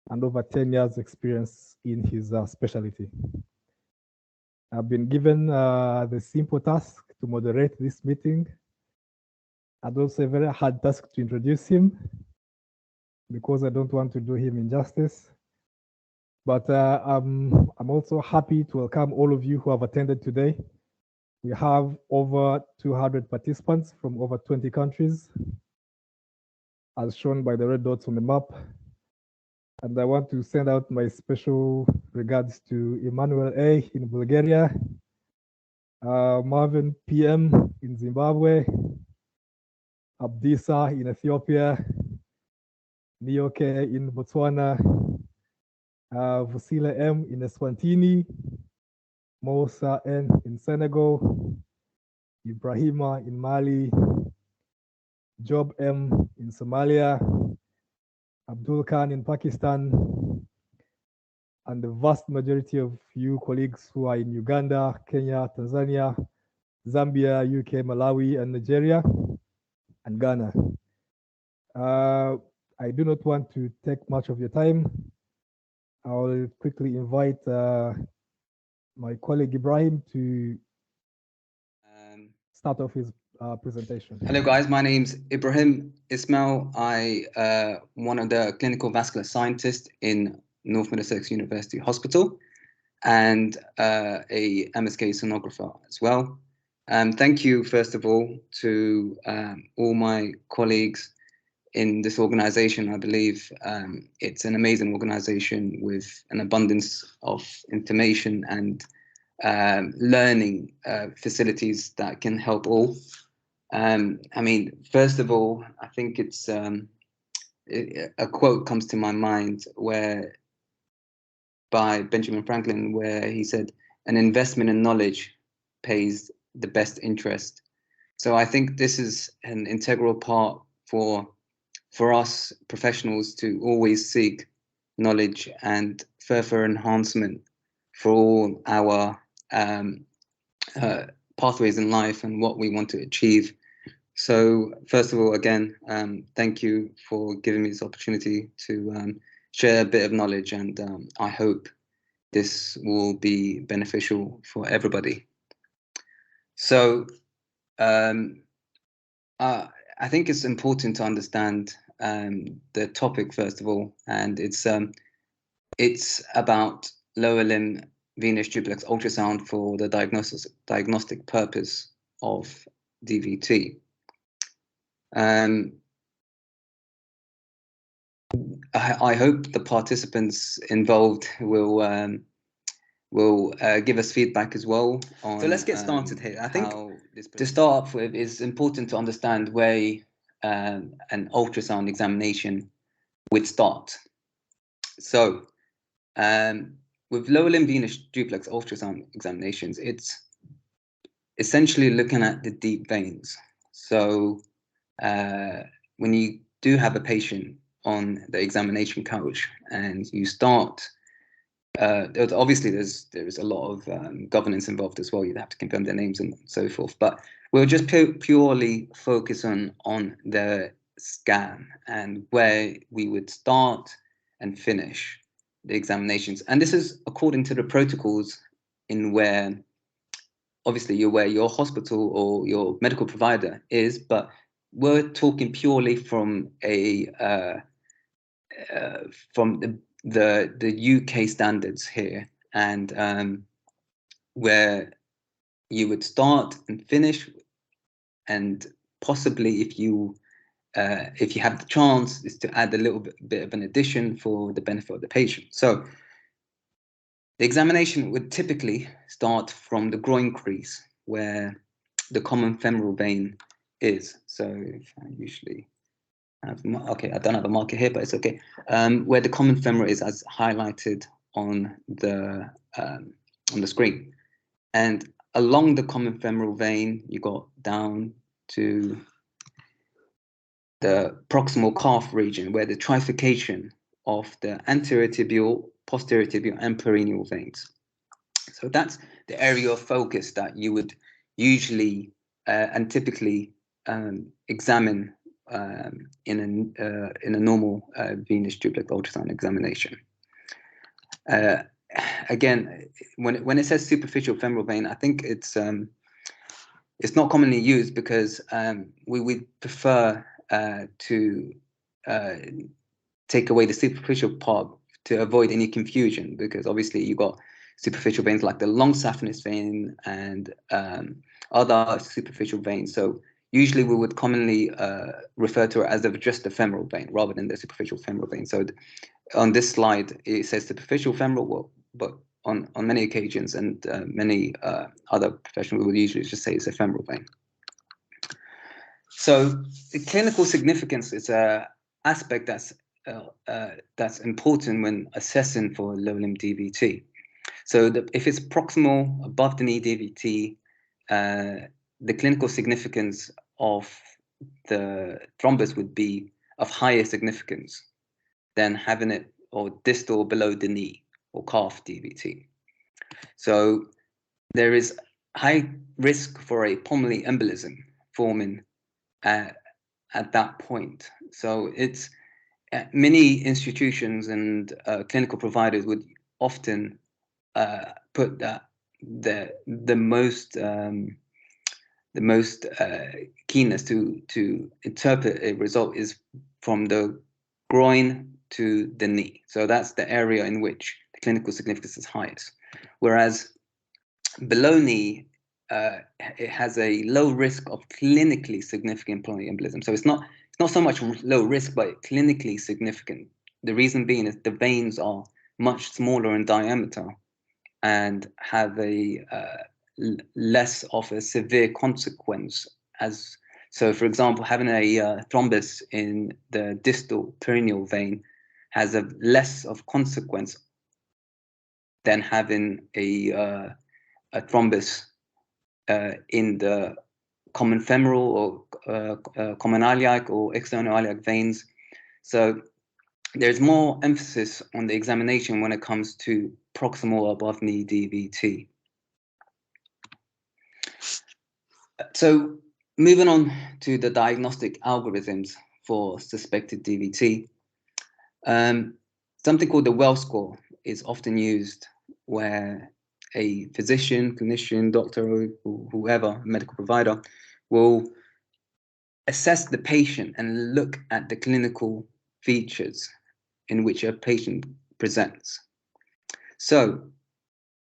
and over 10 years experience in his specialty. I've been given the simple task to moderate this meeting, and also a very hard task to introduce him because I don't want to do him injustice. But I'm also happy to welcome all of you who have attended today. We have over 200 participants from over 20 countries, as shown by the red dots on the map. And I want to send out my special regards to Emmanuel A. in Bulgaria, Marvin PM in Zimbabwe, Abdisa in Ethiopia, Nioke in Botswana, Vasila M in Eswatini, Mosa N in Senegal, Ibrahima in Mali, Job M in Somalia, Abdul Khan in Pakistan, and the vast majority of you colleagues who are in Uganda, Kenya, Tanzania, Zambia, UK, Malawi, and Nigeria, and Ghana. I do not want to take much of your time. I'll quickly invite my colleague Ibrahim to start off his presentation. Hello guys, my name's Ibrahim Ismail. I one of the clinical vascular scientists in North Middlesex University Hospital and a MSK sonographer as well. Thank you first of all to all my colleagues in this organization. I believe it's an amazing organization with an abundance of information and learning facilities that can help all. I mean, first of all, I think it's a quote comes to my mind where by Benjamin Franklin, where he said, "An investment in knowledge pays the best interest." So I think this is an integral part for us professionals to always seek knowledge and further enhancement for all our pathways in life and what we want to achieve. So first of all, again, thank you for giving me this opportunity to share a bit of knowledge, and I hope this will be beneficial for everybody. So I think it's important to understand the topic first of all, and it's about lower limb venous duplex ultrasound for the diagnostic purpose of DVT. I hope the participants involved will give us feedback as well. So let's get started here. I think to start off with, it's important to understand where an ultrasound examination would start. So with lower limb venous duplex ultrasound examinations, it's essentially looking at the deep veins. So when you do have a patient on the examination couch and you start, obviously there's a lot of governance involved as well. You'd have to confirm their names and so forth, but we'll just purely focus on the scan and where we would start and finish the examinations. And this is according to the protocols in where obviously you're where your hospital or your medical provider is, but we're talking purely from the UK standards here, and where you would start and finish, and possibly if you have the chance, is to add a little bit of an addition for the benefit of the patient. So the examination would typically start from the groin crease where the common femoral vein is. So if I usually have, okay, I don't have a marker here, but it's okay. Where the common femoral is, as highlighted on the screen, and along the common femoral vein, you got down to the proximal calf region, where the trifurcation of the anterior tibial, posterior tibial, and peroneal veins. So that's the area of focus that you would usually and typically examine in a normal venous duplex ultrasound examination. Again, when it says superficial femoral vein, I think it's not commonly used because we prefer to take away the superficial part to avoid any confusion, because obviously you've got superficial veins like the long saphenous vein and other superficial veins. So usually we would commonly refer to it as just the femoral vein rather than the superficial femoral vein. So on this slide, it says superficial femoral, but on many occasions and many other professionals, we would usually just say it's a femoral vein. So the clinical significance is an aspect that's important when assessing for low limb DVT. So if it's proximal above the knee DVT, the clinical significance of the thrombus would be of higher significance than having it or distal below the knee or calf DVT. So there is high risk for a pulmonary embolism forming at that point. So it's many institutions and clinical providers would often put that the most keenness to interpret a result is from the groin to the knee. So that's the area in which the clinical significance is highest. Whereas below knee, it has a low risk of clinically significant pulmonary embolism. So it's not so much low risk, but clinically significant. The reason being is the veins are much smaller in diameter and have a less of a severe consequence. So, for example, having a thrombus in the distal perineal vein has a less of consequence than having a thrombus in the common femoral or common iliac or external iliac veins. So there's more emphasis on the examination when it comes to proximal above knee DVT. So moving on to the diagnostic algorithms for suspected DVT, something called the Wells score is often used, where a physician, clinician, doctor, or whoever, medical provider, will assess the patient and look at the clinical features in which a patient presents. So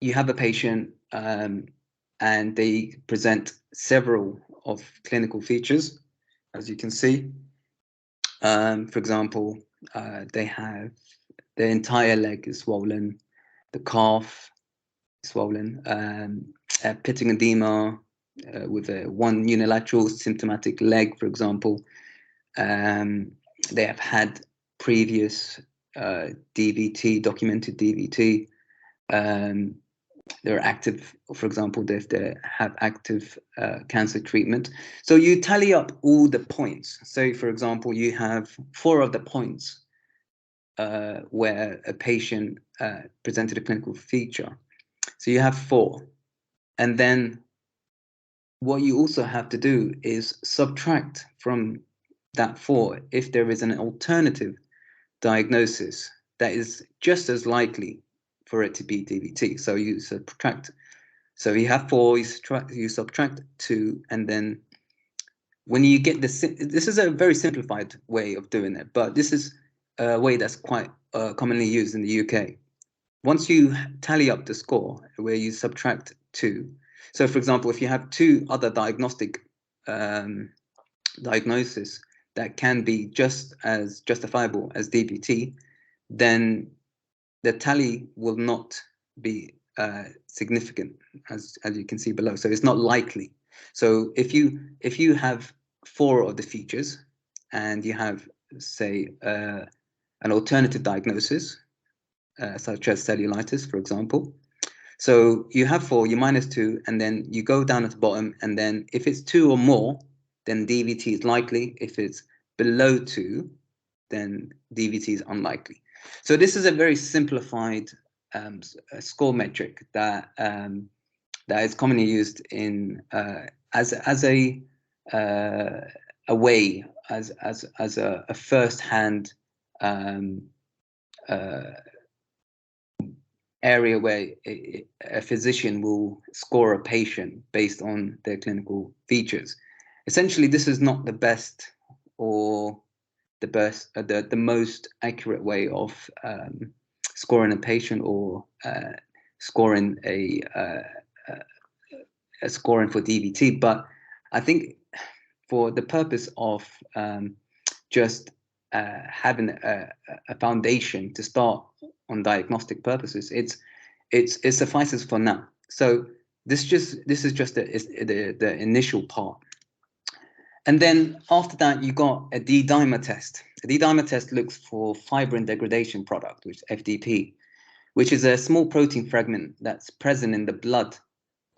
you have a patient and they present several of clinical features, as you can see. For example, they have the entire leg is swollen, the calf is swollen, pitting edema with a one unilateral symptomatic leg, for example. They have had previous DVT, documented DVT. They're active, for example, they have active cancer treatment. So you tally up all the points. So, for example, you have 4 of the points where a patient presented a clinical feature. So you have 4. And then what you also have to do is subtract from that 4 if there is an alternative diagnosis that is just as likely for it to be DVT. So you subtract. So you have 4, you subtract 2, and then when you get this is a very simplified way of doing it, but this is a way that's quite commonly used in the UK. Once you tally up the score, where you subtract 2. So, for example, if you have 2 other diagnostic diagnoses that can be just as justifiable as DVT, then the tally will not be significant, as you can see below. So it's not likely. So if you have 4 of the features and you have, say, an alternative diagnosis, such as cellulitis, for example. So you have 4, you minus 2, and then you go down at the bottom, and then if it's 2 or more, then DVT is likely. If it's below 2, then DVT is unlikely. So this is a very simplified score metric that is commonly used in as a way as a first-hand area where a physician will score a patient based on their clinical features. Essentially, this is not the best or the most accurate way of scoring a patient or scoring a scoring for DVT. But I think for the purpose of just having a foundation to start on diagnostic purposes, it suffices for now. So this is just the initial part. And then after that, you got a D-dimer test. A D-dimer test looks for fibrin degradation product, which is FDP, which is a small protein fragment that's present in the blood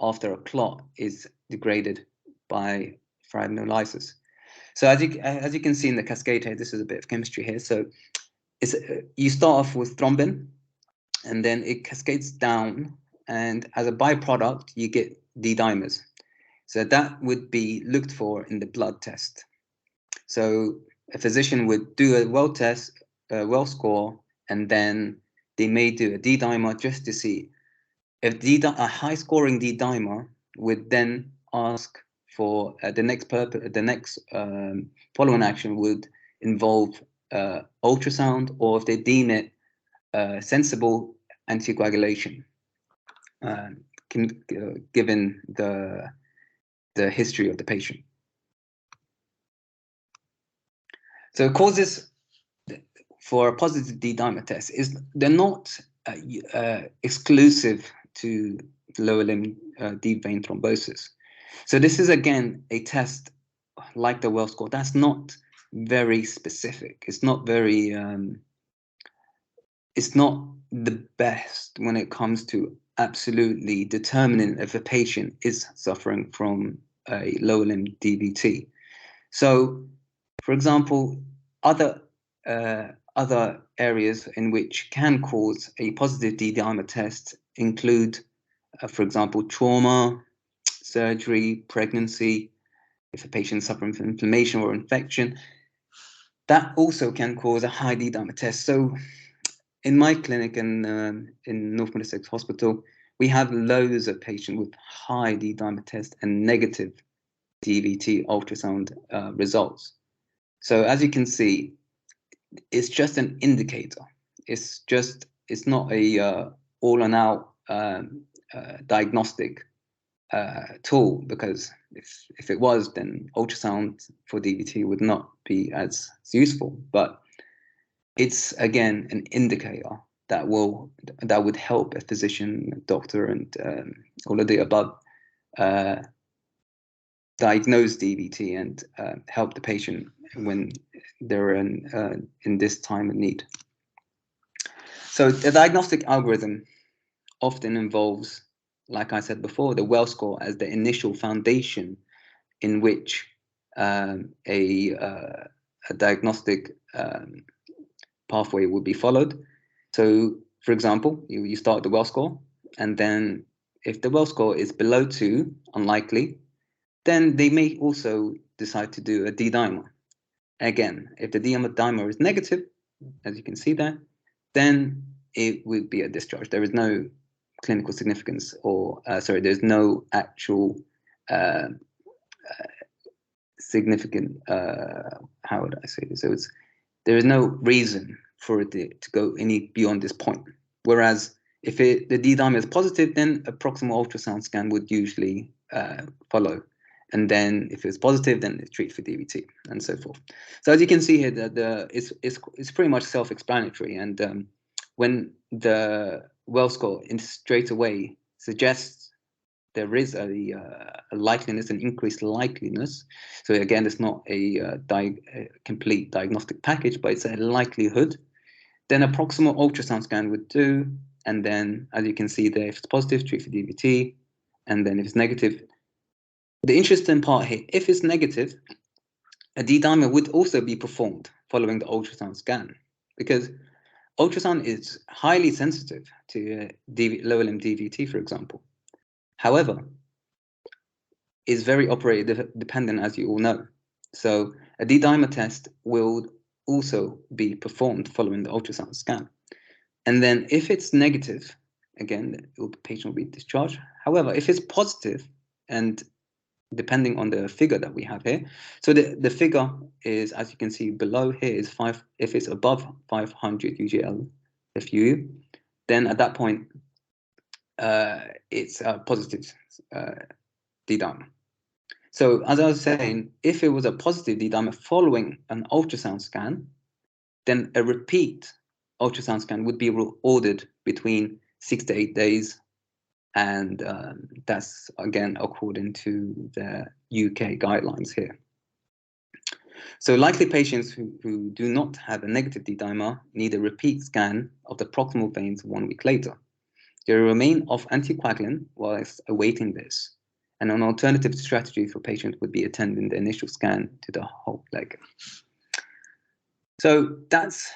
after a clot is degraded by fibrinolysis. So as you can see in the cascade here, this is a bit of chemistry here. So you start off with thrombin, and then it cascades down, and as a byproduct, you get D-dimers. So that would be looked for in the blood test. So a physician would do a well test, a well score, and then they may do a D-dimer just to see if a high scoring D-dimer would then ask for the next following action would involve ultrasound, or if they deem it sensible anticoagulation, given the history of the patient. So causes for a positive D-dimer test they're not exclusive to lower limb deep vein thrombosis. So this is again a test like the well score that's not very specific. It's not very it's not the best when it comes to absolutely determining if a patient is suffering from a lower limb DVT. So, for example, other areas in which can cause a positive D-dimer test include, for example, trauma, surgery, pregnancy. If a patient is suffering from inflammation or infection, that also can cause a high D-dimer test. So, in my clinic in North Middlesex Hospital, we have loads of patients with high D-dimer test and negative DVT ultrasound results. So as you can see, it's just an indicator. It's not a all and out diagnostic tool, because if it was, then ultrasound for DVT would not be as useful. But it's again an indicator that would help a physician, doctor, and all of the above diagnose DVT and help the patient when they're in this time of need. So the diagnostic algorithm often involves, like I said before, the well score as the initial foundation in which a diagnostic pathway would be followed. So, for example, you start the well score, and then if the well score is below 2, unlikely, then they may also decide to do a D-dimer. Again, if the D-dimer is negative, as you can see there, then it would be a discharge. There is no clinical significance, or there's no actual significant, how would I say this? So there is no reason for it to go any beyond this point. Whereas if the D-dimer is positive, then a proximal ultrasound scan would usually follow. And then if it's positive, then it's treated for DVT and so forth. So as you can see here, it's pretty much self-explanatory. And when the well score straight away suggests there is a likeliness, an increased likeliness. So again, it's not a complete diagnostic package, but it's a likelihood. Then a proximal ultrasound scan would do. And then, as you can see there, if it's positive, treat for DVT. And then if it's negative, the interesting part here, if it's negative, a D-dimer would also be performed following the ultrasound scan, because ultrasound is highly sensitive to lower limb DVT, for example. However, is very operator dependent, as you all know. So A D-dimer test will also be performed following the ultrasound scan. And then if it's negative, again, the patient will be discharged. However, if it's positive, and depending on the figure that we have here, so the figure is, as you can see below here, is 5. If it's above 500 UGL FU, then at that point, it's a positive D-dimer. So as I was saying, if it was a positive D-dimer following an ultrasound scan, then a repeat ultrasound scan would be ordered between 6 to 8 days. And that's, again, according to the UK guidelines here. So likely patients who do not have a negative D-dimer need a repeat scan of the proximal veins 1 week later. They remain off anticoagulant whilst awaiting this. And an alternative strategy for patients would be attending the initial scan to the whole leg. So that's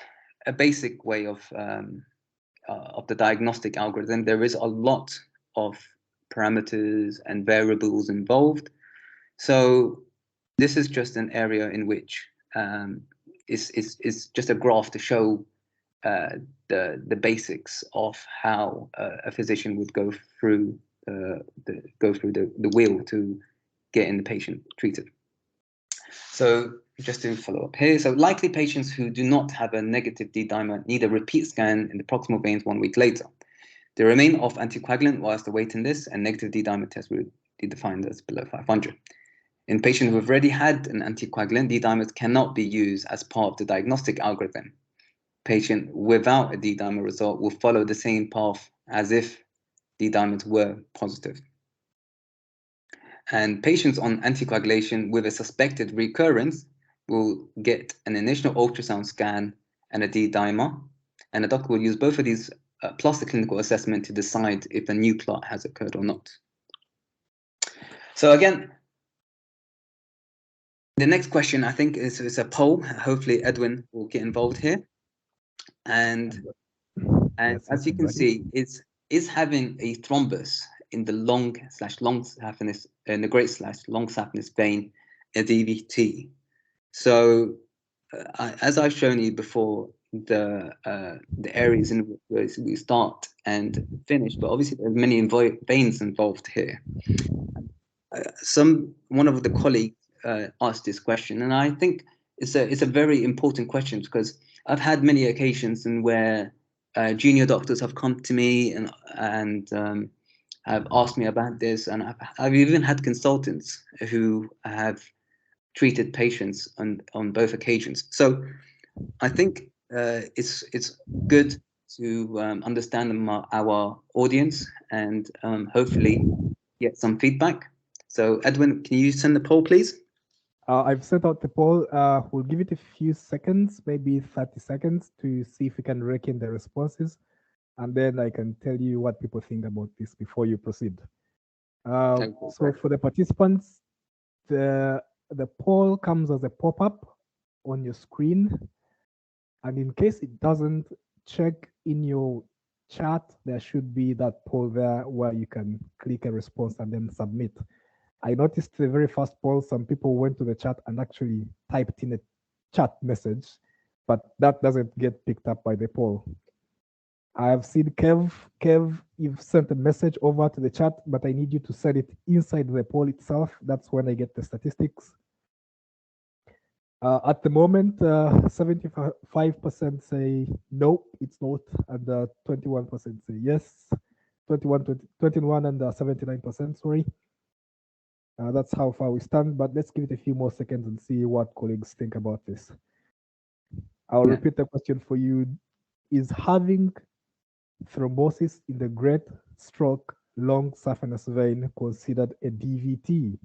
a basic way of the diagnostic algorithm. There is a lot of parameters and variables involved. So this is just an area in which is just a graph to show the basics of how a physician would go through the wheel to getting the patient treated. So just to follow up here, so likely patients who do not have a negative D-dimer need a repeat scan in the proximal veins 1 week later. They remain off anticoagulant whilst awaiting this, and negative D-dimer test will be defined as below 500. In patients who have already had an anticoagulant, D-dimers cannot be used as part of the diagnostic algorithm. Patient without a D-dimer result will follow the same path as if D-dimers were positive. And patients on anticoagulation with a suspected recurrence will get an initial ultrasound scan and a D-dimer, and the doctor will use both of these plus the clinical assessment to decide if a new clot has occurred or not. So again, the next question, I think, is a poll. Hopefully Edwin will get involved here. And as you can see, is having a thrombus in the long/long saphenous, in the great / long saphenous vein, a DVT. So as I've shown you before, the areas in which we start and finish, but obviously there's many veins involved here. One of the colleagues asked this question, and I think it's a very important question, because I've had many occasions in where junior doctors have come to me and have asked me about this, and I've even had consultants who have treated patients on both occasions. So I think it's good to understand our audience and hopefully get some feedback. So Edwin, can you send the poll, please? I've sent out the poll. We'll give it a few seconds, maybe 30 seconds, to see if we can rake in the responses. And then I can tell you what people think about this before you proceed. So for the participants, the poll comes as a pop-up on your screen. And in case it doesn't, check in your chat. There should be that poll there where you can click a response and then submit. I noticed the very first poll, some people went to the chat and actually typed in a chat message, but that doesn't get picked up by the poll. I have seen Kev, you've sent a message over to the chat, but I need you to send it inside the poll itself. That's when I get the statistics. At the moment, 75% say no, it's not, and 21% say yes. 21 and 79%, sorry. That's how far we stand, but let's give it a few more seconds and see what colleagues think about this. I'll repeat the question for you. Is having thrombosis in the great stroke long saphenous vein considered a DVT?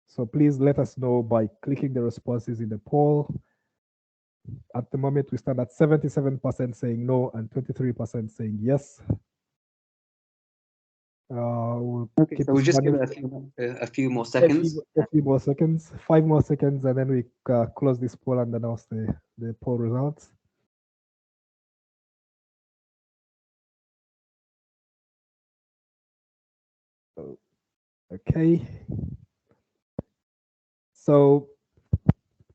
So please let us know by clicking the responses in the poll. At the moment, we stand at 77% saying no and 23% saying yes. Okay, so we'll just give it a few more seconds. A few more seconds, 5 more seconds, and then we close this poll and announce the poll results. Okay. So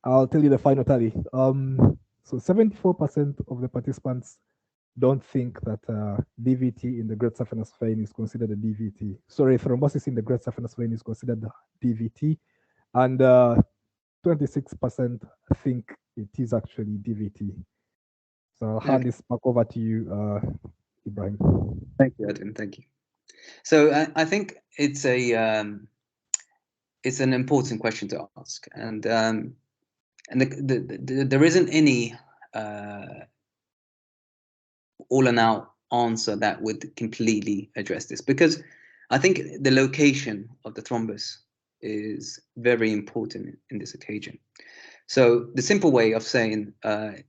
I'll tell you the final tally. So 74% of the participants don't think that DVT in the great saphenous vein is considered a DVT. Sorry, thrombosis in the great saphenous vein is considered a DVT, and 26% think it is actually DVT. So I'll hand this back over to you, Ibrahim. Thank you, Adam. Thank you. So I think it's an important question to ask, and there isn't any all and out answer that would completely address this, because I think the location of the thrombus is very important in this occasion. So the simple way of saying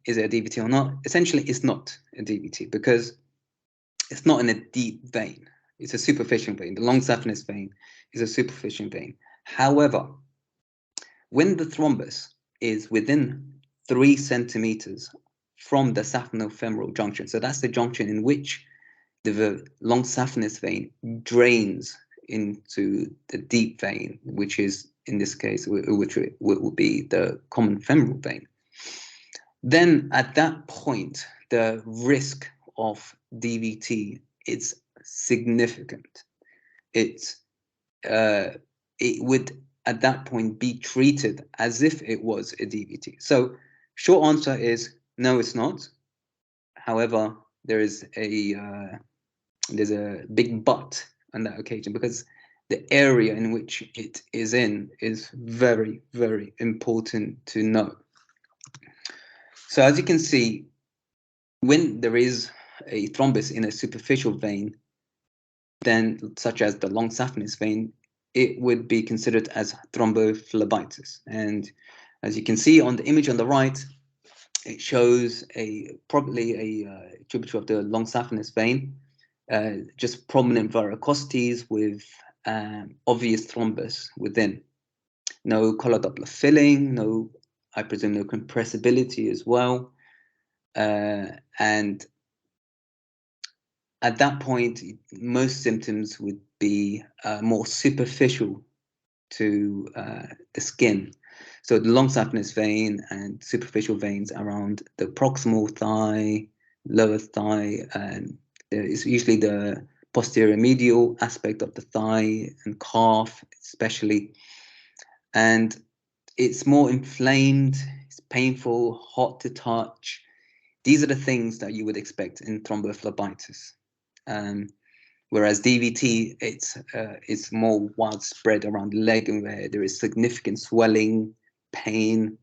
is it a DVT or not, essentially it's not a DVT, because it's not in a deep vein. It's a superficial vein. The long saphenous vein is a superficial vein. However, when the thrombus is within 3 centimeters from the saphenofemoral junction, so that's the junction in which the long saphenous vein drains into the deep vein, which is, in this case, which would be the common femoral vein, then at that point, the risk of DVT is significant. It would at that point be treated as if it was a DVT. So short answer is no, it's not. However, there's a big but on that occasion, because the area in which it is in is very, very important to know. So as you can see, when there is a thrombus in a superficial vein, then such as the long saphenous vein, it would be considered as thrombophlebitis. And as you can see on the image on the right, it shows probably a tributary of the long saphenous vein, just prominent varicosities with obvious thrombus within. No collar Doppler filling, no, I presume, no compressibility as well. And at that point, most symptoms would be more superficial to the skin. So the long saphenous vein and superficial veins around the proximal thigh, lower thigh, and there is usually the posterior medial aspect of the thigh and calf especially. And it's more inflamed, it's painful, hot to touch. These are the things that you would expect in thrombophlebitis. Whereas DVT, it's more widespread around the leg, and where there is significant swelling, pain.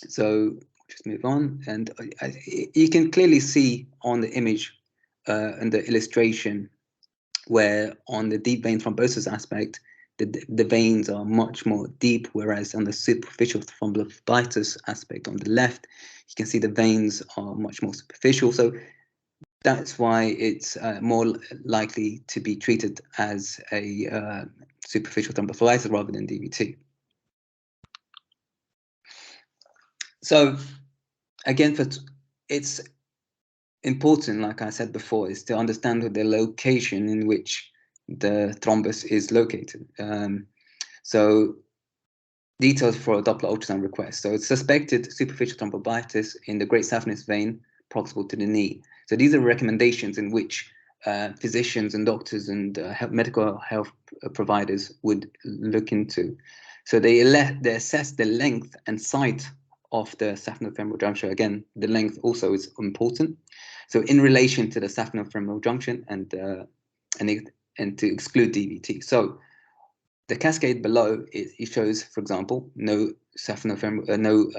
So just move on, and you can clearly see on the image and the illustration where on the deep vein thrombosis aspect, the veins are much more deep, whereas on the superficial thrombophlebitis aspect on the left, you can see the veins are much more superficial. So that's why it's more likely to be treated as a superficial thrombophlebitis rather than DVT. So again, it's important, like I said before, is to understand the location in which the thrombus is located. So details for a Doppler ultrasound request. So it's suspected superficial thrombophlebitis in the great saphenous vein proximal to the knee. So these are recommendations in which physicians and doctors and medical health providers would look into. So they assess the length and height of the saphenofemoral junction. Again, the length also is important. So in relation to the saphenofemoral junction and to exclude DVT. So the cascade below it shows, for example, no saphenofemoral, no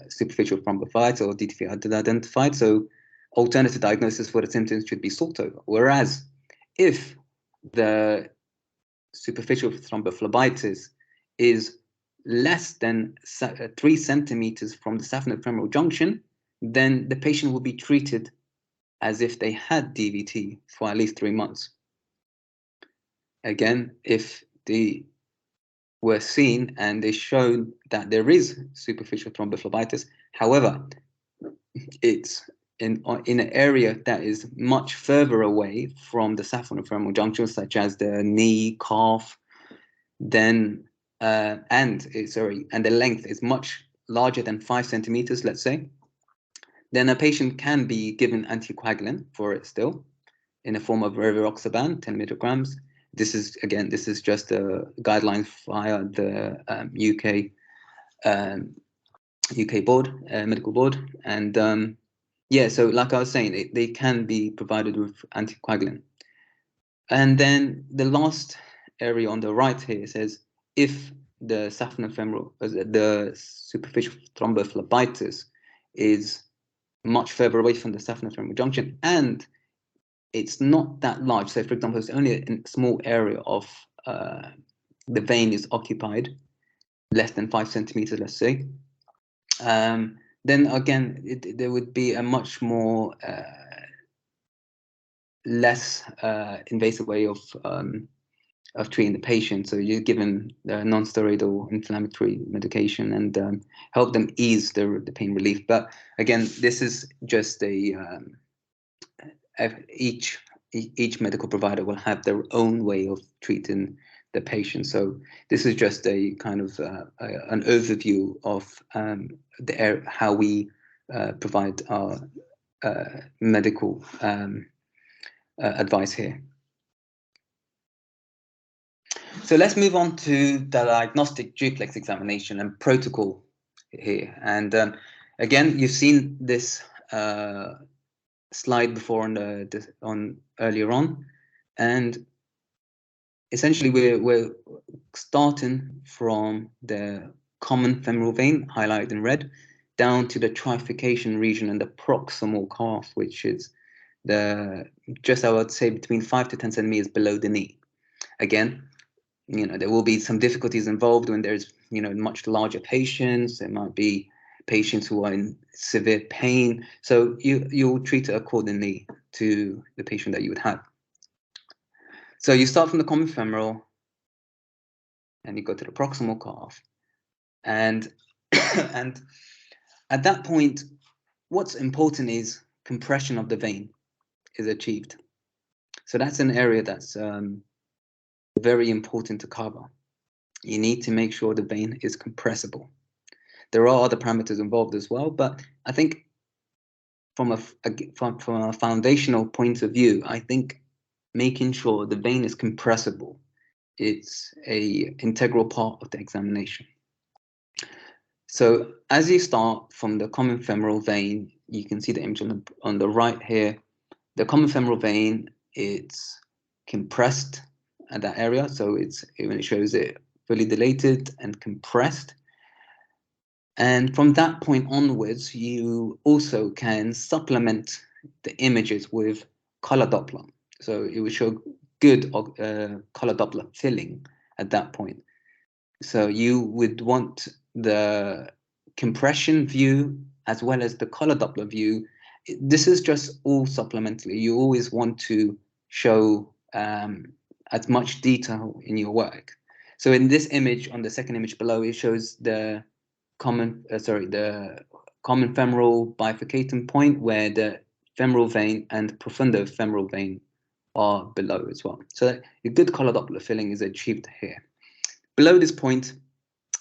superficial thrombophlebitis or DVT identified. So alternative diagnosis for the symptoms should be sought over. Whereas if the superficial thrombophlebitis is less than 3 centimeters from the saphenofemoral junction, then the patient will be treated as if they had DVT for at least 3 months. Again, if they were seen and they showed that there is superficial thrombophlebitis, however, it's in an area that is much further away from the saphenofemoral junction, such as the knee, calf, then and the length is much larger than 5 centimeters, let's say, then a patient can be given anticoagulant for it still in the form of rivaroxaban, 10 milligrams. This is just a guideline via the UK board, medical board. And yeah, so like I was saying, they can be provided with anticoagulant. And then the last area on the right here says, if the saphenofemoral, the superficial thrombophlebitis is much further away from the saphenofemoral junction and it's not that large, so for example, it's only a small area of the vein is occupied, less than 5 centimeters, let's say, then again, there would be a much more less invasive way of treating the patient. So you're given non-steroidal inflammatory medication and help them ease the pain relief. But again, this is just each medical provider will have their own way of treating the patient. So this is just a kind of an overview of how we provide our medical advice here. So let's move on to the diagnostic duplex examination and protocol here. And again, you've seen this slide before on earlier on, and essentially we're starting from the common femoral vein highlighted in red down to the trifurcation region and the proximal calf, which is just I would say between 5 to 10 centimeters below the knee. Again, there will be some difficulties involved when there's much larger patients. There might be patients who are in severe pain, so you'll treat it accordingly to the patient that you would have. So you start from the common femoral and you go to the proximal calf, and and at that point what's important is compression of the vein is achieved. So that's an area that's very important to cover. You need to make sure the vein is compressible. There are other parameters involved as well, but I think from a foundational point of view, I think making sure the vein is compressible, it's an integral part of the examination. So as you start from the common femoral vein, you can see the image on the right here. The common femoral vein, it's compressed at that area, so when it shows it fully dilated and compressed. And from that point onwards, you also can supplement the images with color Doppler. So it will show good color Doppler filling at that point. So you would want the compression view as well as the color Doppler view. This is just all supplementary. You always want to show as much detail in your work. So in this image, on the second image below, it shows the common femoral bifurcating point where the femoral vein and profundo femoral vein are below as well. So a good color Doppler filling is achieved here. Below this point,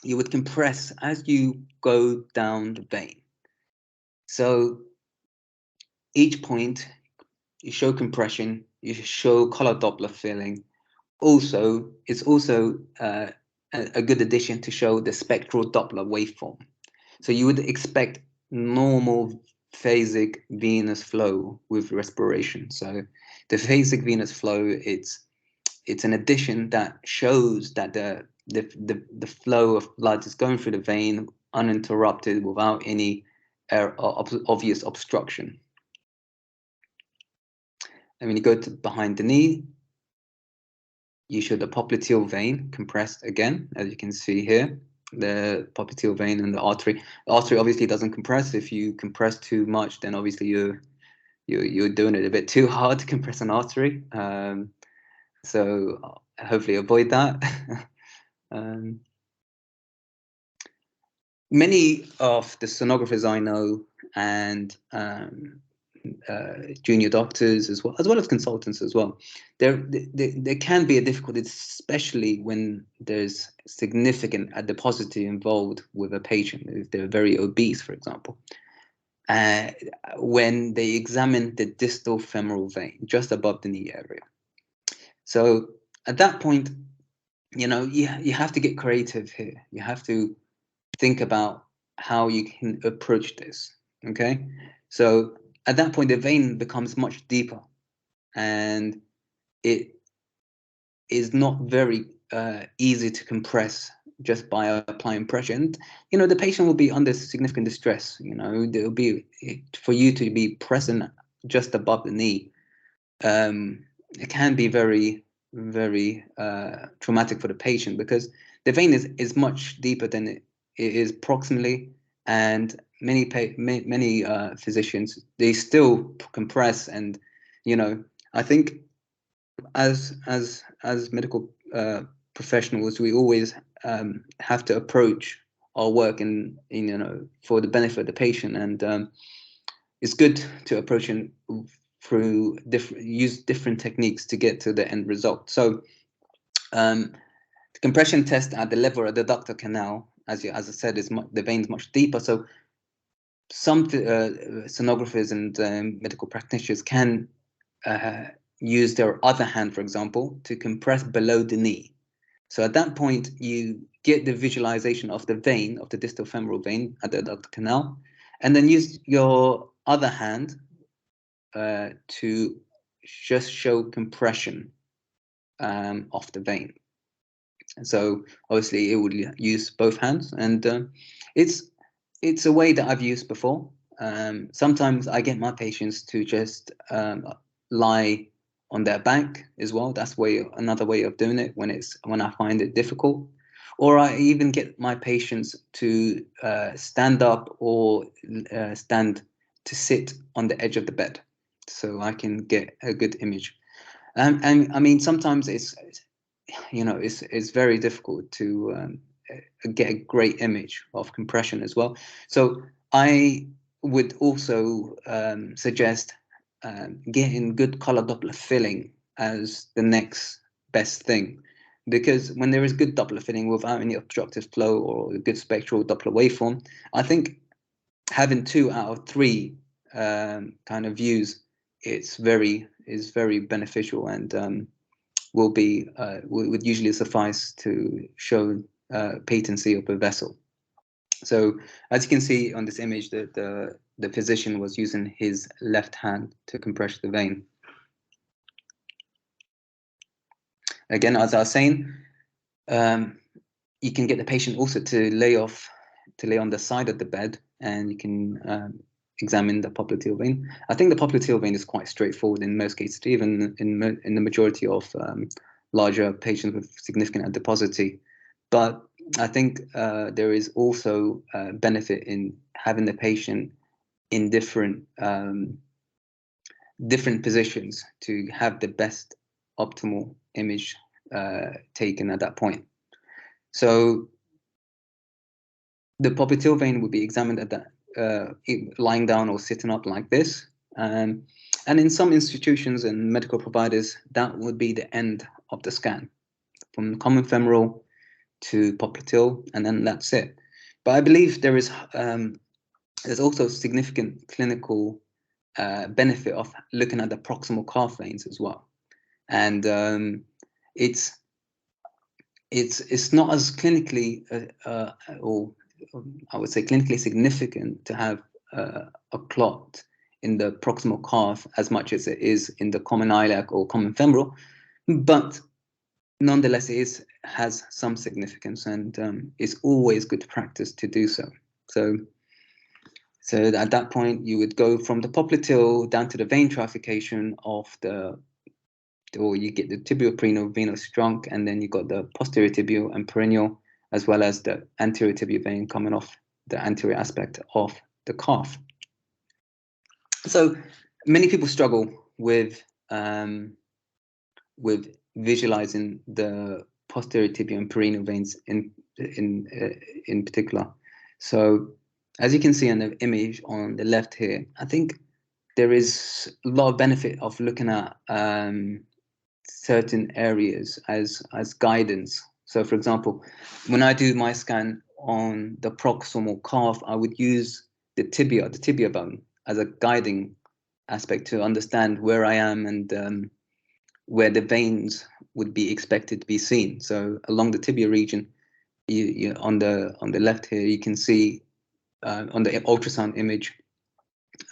you would compress as you go down the vein. So each point, you show compression, you show color Doppler filling. Also, it's also a good addition to show the spectral Doppler waveform. So you would expect normal phasic venous flow with respiration. So the phasic venous flow, it's an addition that shows that the flow of blood is going through the vein uninterrupted without any obvious obstruction. And when you go to behind the knee, you show the popliteal vein compressed again, as you can see here, the popliteal vein and the artery. The artery obviously doesn't compress. If you compress too much, then obviously you're doing it a bit too hard to compress an artery. So hopefully avoid that. Many of the sonographers I know and junior doctors as well as consultants as well. There can be a difficulty, especially when there's significant adiposity involved with a patient, if they're very obese, for example. When they examine the distal femoral vein just above the knee area. So at that point, you know, you have to get creative here. You have to think about how you can approach this. Okay, so at that point, the vein becomes much deeper, and it is not very easy to compress just by applying pressure. And you know, the patient will be under significant distress. You know, there'll be, for you to be present just above the knee, it can be very traumatic for the patient, because the vein is much deeper than it is proximally, and many physicians, they still compress. And you know, I think as medical professionals, we always have to approach our work in you know, for the benefit of the patient, and it's good to approach it through use different techniques to get to the end result. So the compression test at the level of the ductal canal, as I said, is the vein is much deeper. So some sonographers and medical practitioners can use their other hand, for example, to compress below the knee. So at that point, you get the visualization of the vein, of the distal femoral vein at the ductal canal, and then use your other hand to just show compression of the vein. And so obviously it would use both hands, and it's a way that I've used before. Sometimes I get my patients to just lie on their back as well. That's another way of doing it when I find it difficult. Or I even get my patients to stand up or stand to sit on the edge of the bed, so I can get a good image. And I mean, sometimes it's very difficult to get a great image of compression as well. So I would also suggest getting good color Doppler filling as the next best thing, because when there is good Doppler filling without any obstructive flow or a good spectral Doppler waveform, I think having 2 out of 3 kind of views is very beneficial, and would usually suffice to show patency of a vessel. So as you can see on this image, the physician was using his left hand to compress the vein. Again, as I was saying, you can get the patient also to lay on the side of the bed, and you can examine the popliteal vein. I think the popliteal vein is quite straightforward in most cases, even in the majority of larger patients with significant adiposity. But I think there is also benefit in having the patient in different positions to have the best optimal image taken at that point. So the popliteal vein would be examined at that lying down or sitting up like this, and in some institutions and medical providers, that would be the end of the scan, from common femoral to popliteal, and then that's it. But I believe there is there's also significant clinical benefit of looking at the proximal calf veins as well, and it's not as clinically or I would say clinically significant to have a clot in the proximal calf as much as it is in the common iliac or common femoral, but nonetheless it has some significance, and it's always good practice to do so. So at that point, you would go from the popliteal down to the vein trifurcation of or you get the tibial perennial venous trunk, and then you got the posterior tibial and perennial, as well as the anterior tibial vein coming off the anterior aspect of the calf. So many people struggle with visualizing the posterior tibial and perennial veins in particular. So as you can see in the image on the left here, I think there is a lot of benefit of looking at certain areas as guidance. So, for example, when I do my scan on the proximal calf, I would use the tibia bone as a guiding aspect to understand where I am and where the veins would be expected to be seen. So along the tibia region, you on the left here, you can see on the ultrasound image.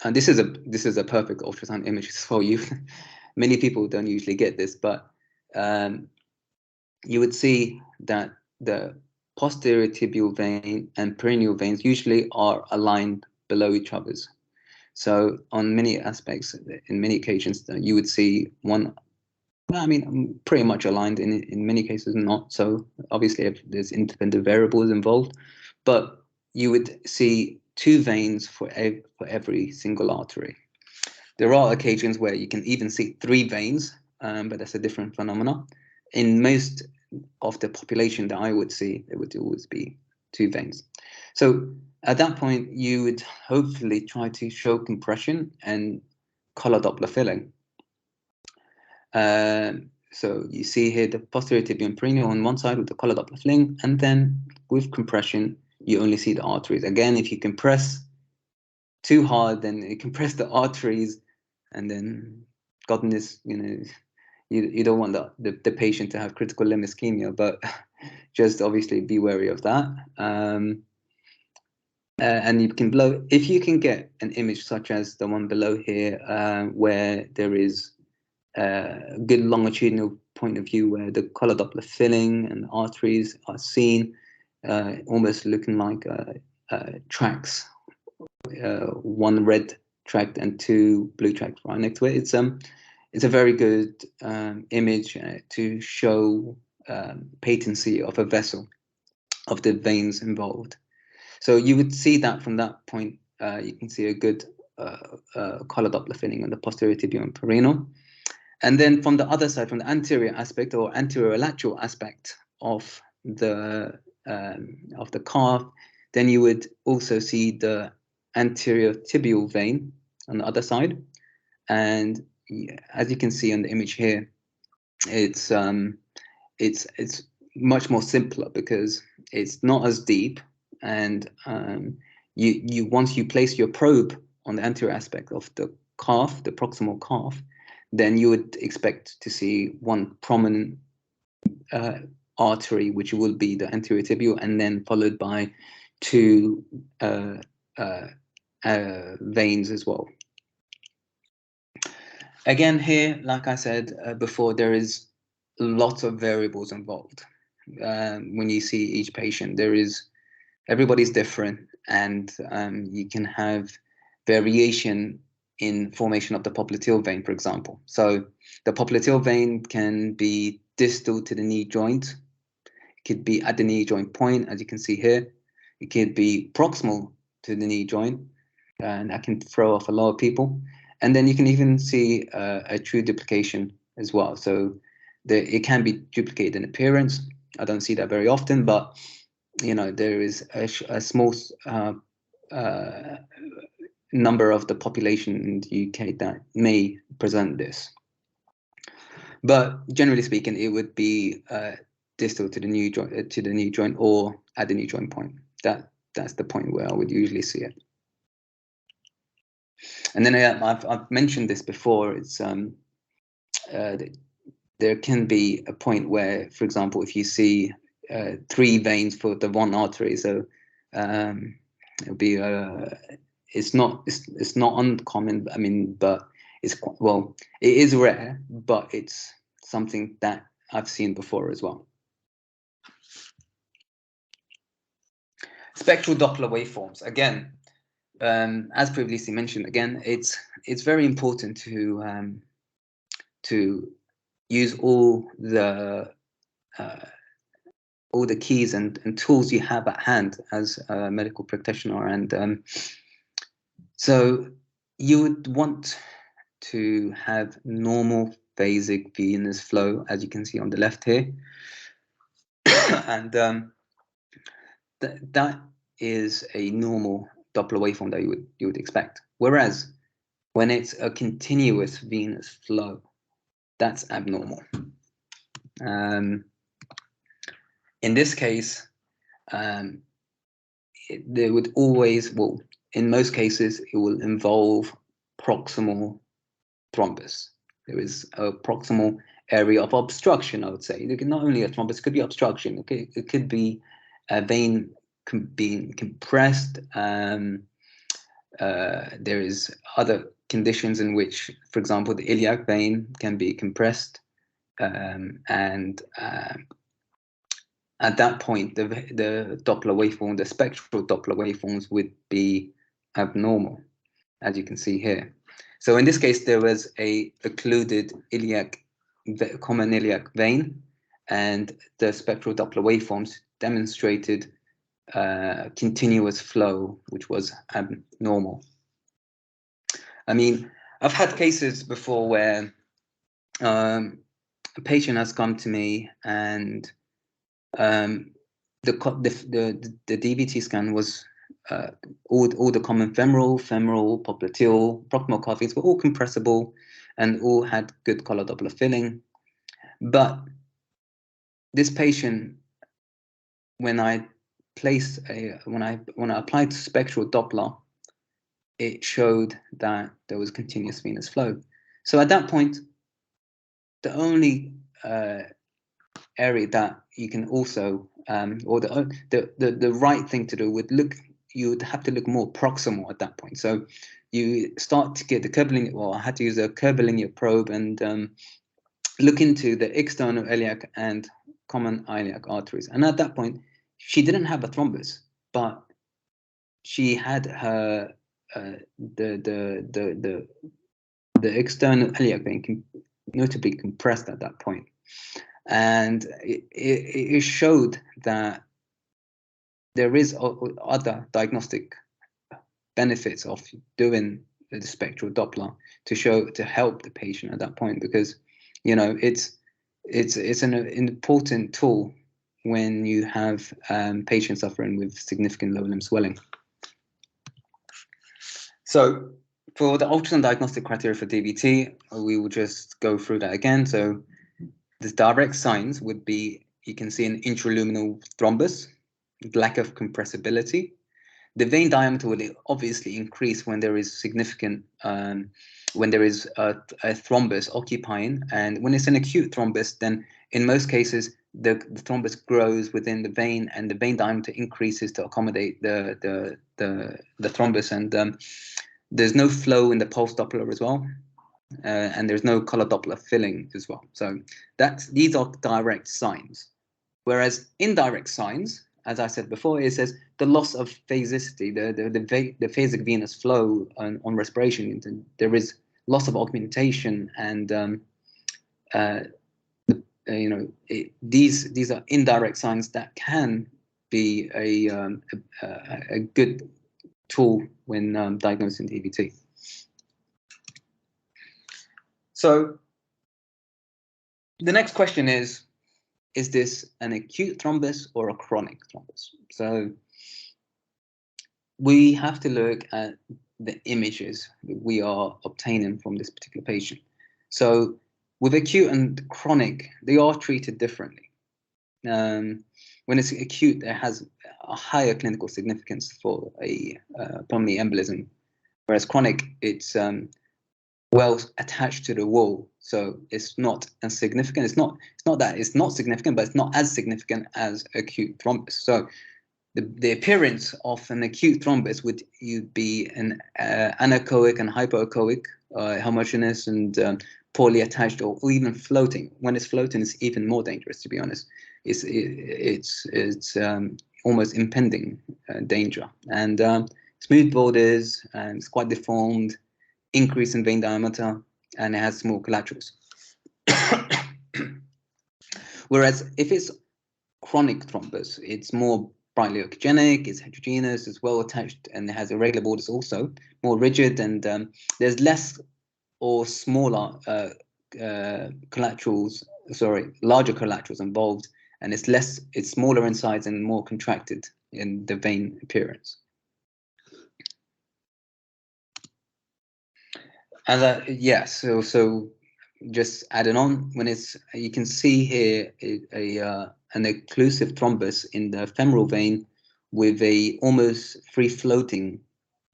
And this is a perfect ultrasound image for you. Many people don't usually get this, but you would see that the posterior tibial vein and peroneal veins usually are aligned below each other's. So on many aspects, in many occasions, you would see one, I mean, pretty much aligned, in many cases not. So obviously there's independent variables involved, but you would see two veins for every single artery. There are occasions where you can even see three veins, but that's a different phenomenon. In most of the population that I would see, there would always be two veins. So at that point, you would hopefully try to show compression and collar Doppler filling. So you see here the posterior tibial and peroneal on one side with the collar Doppler filling, and then with compression, you only see the arteries. Again, if you compress too hard, then you compress the arteries, and then goodness, you don't want the patient to have critical limb ischemia, but just obviously be wary of that. And you can if you can get an image such as the one below here, where there is a good longitudinal point of view where the collar Doppler filling and arteries are seen, almost looking like tracks, one red tract and two blue tracts right next to it. It's a very good image to show patency of a vessel, of the veins involved. So you would see that from that point, you can see a good collar Doppler filling on the posterior tibial and peroneal. And then from the other side, from the anterior aspect or anterior lateral aspect of the calf, then you would also see the anterior tibial vein on the other side. And as you can see on the image here, it's much more simpler because it's not as deep, and you once you place your probe on the anterior aspect of the calf, the proximal calf, then you would expect to see one prominent artery, which will be the anterior tibial, and then followed by two veins as well. Again, here, like I said before, there is lots of variables involved. When you see each patient, everybody's different, and you can have variation in formation of the popliteal vein, for example. So the popliteal vein can be distal to the knee joint. It could be at the knee joint point, as you can see here. It could be proximal to the knee joint, and that can throw off a lot of people. And then you can even see a true duplication as well. So it can be duplicated in appearance. I don't see that very often, but there is a small number of the population in the UK that may present this. But generally speaking, it would be distal to the knee joint, or at the knee joint point. That's the point where I would usually see it. And then I've mentioned this before. It's there can be a point where, for example, if you see three veins for the one artery, so it'll be it's not uncommon. I mean, but it is rare, but it's something that I've seen before as well. Spectral Doppler waveforms. Again, as previously mentioned, again, it's very important to use all the keys and tools you have at hand as a medical practitioner, and so you would want to have normal phasic venous flow, as you can see on the left here, and that is a normal Doppler waveform that you would expect. Whereas when it's a continuous venous flow, that's abnormal. In this case, there would always, well, in most cases, it will involve proximal thrombus. There is a proximal area of obstruction, I would say. Not only a thrombus, it could be obstruction. Okay, it could be a vein being compressed. There is other conditions in which, for example, the iliac vein can be compressed, and at that point, the Doppler waveform, the spectral Doppler waveforms would be abnormal, as you can see here. So in this case, there was a occluded common iliac vein, and the spectral Doppler waveforms demonstrated continuous flow, which was abnormal. I mean, I've had cases before where a patient has come to me and the DVT scan was all the common femoral, popliteal, proximal cuffs were all compressible and all had good color Doppler filling. But this patient, when I applied spectral Doppler, it showed that there was continuous venous flow. So at that point, the only area that you can also, or the right thing to do would look, you would have to look more proximal at that point. So you start to get the curvilinear, well, I had to use a curvilinear probe and look into the external iliac and common iliac arteries. And at that point, she didn't have a thrombus, but she had her the external iliac vein notably compressed at that point. And it showed that there is other diagnostic benefits of doing the spectral Doppler to help the patient at that point, because it's an important tool when you have patients suffering with significant lower limb swelling. So for the ultrasound diagnostic criteria for DVT, we will just go through that again. So the direct signs would be, you can see an intraluminal thrombus, lack of compressibility. The vein diameter will obviously increase when there is significant, when there is a thrombus occupying. And when it's an acute thrombus, then in most cases, the thrombus grows within the vein and the vein diameter increases to accommodate the thrombus. And there's no flow in the pulse Doppler as well. And there's no color Doppler filling as well. So these are direct signs. Whereas indirect signs, as I said before, it says the loss of phasicity, the phasic venous flow on respiration. There is loss of augmentation, and these are indirect signs that can be a good tool when diagnosing DVT. So the next question is this an acute thrombus or a chronic thrombus? So we have to look at the images that we are obtaining from this particular patient. So with acute and chronic, they are treated differently. When it's acute, it has a higher clinical significance for a pulmonary embolism, whereas chronic, it's well attached to the wall, so it's not as significant. It's not that it's not significant, but it's not as significant as acute thrombus. So the appearance of an acute thrombus would be an anechoic and hypoechoic, homogeneous and poorly attached, or even floating. When it's floating, it's even more dangerous, to be honest. It's almost impending danger, and smooth borders, and it's quite deformed, increase in vein diameter, and it has small collaterals. Whereas if it's chronic thrombus, it's more brightly oncogenic, it's heterogeneous, it's well attached, and it has irregular borders also, more rigid, and there's less or smaller larger collaterals involved, and it's smaller in size and more contracted in the vein appearance. And yeah, so just adding on, when you can see here an occlusive thrombus in the femoral vein with a almost free floating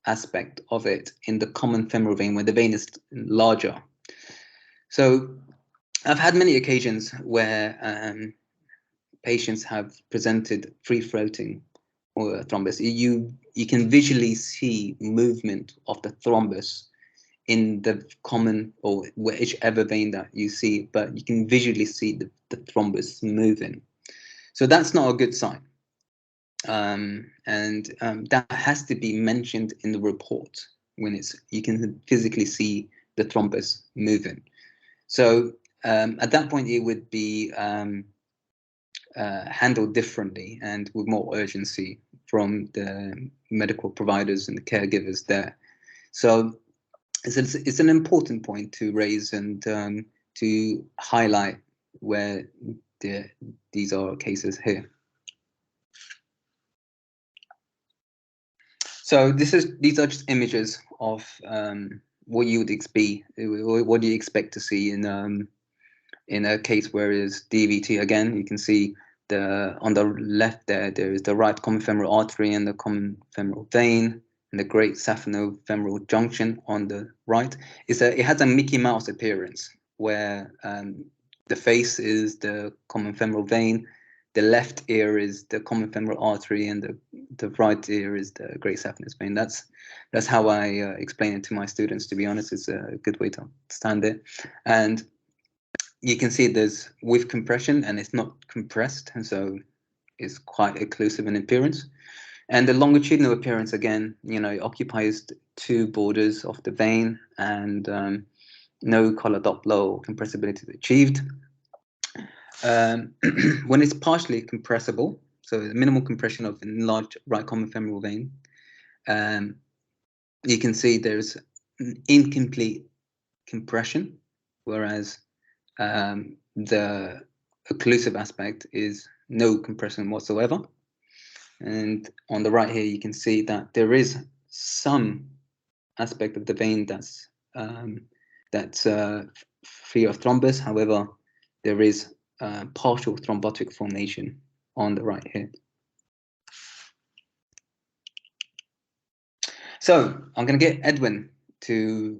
aspect of it in the common femoral vein, where the vein is larger. So I've had many occasions where patients have presented free floating or thrombus. You can visually see movement of the thrombus in the common or whichever vein that you see, but you can visually see the thrombus moving. So that's not a good sign. That has to be mentioned in the report when you can physically see the thrombus moving. So at that point, it would be handled differently and with more urgency from the medical providers and the caregivers there. So it's an important point to raise and to highlight where these are cases here. So these are just images of what you would expect. What do you expect to see in a case where it's DVT? Again, you can see on the left there is the right common femoral artery and the common femoral vein, and the great saphenofemoral junction on the right. It has a Mickey Mouse appearance where the face is the common femoral vein, the left ear is the common femoral artery, and the right ear is the great saphenous vein. That's how I explain it to my students. To be honest, it's a good way to understand it. And you can see there's with compression, and it's not compressed, and so it's quite occlusive in appearance. And the longitudinal appearance, again, occupies two borders of the vein, and no collar Doppler or compressibility is achieved. When it's partially compressible, so minimal compression of enlarged right common femoral vein, you can see there's an incomplete compression, whereas the occlusive aspect is no compression whatsoever. And on the right here, you can see that there is some aspect of the vein that's free of thrombus. However, there is partial thrombotic formation on the right here. So I'm going to get Edwin to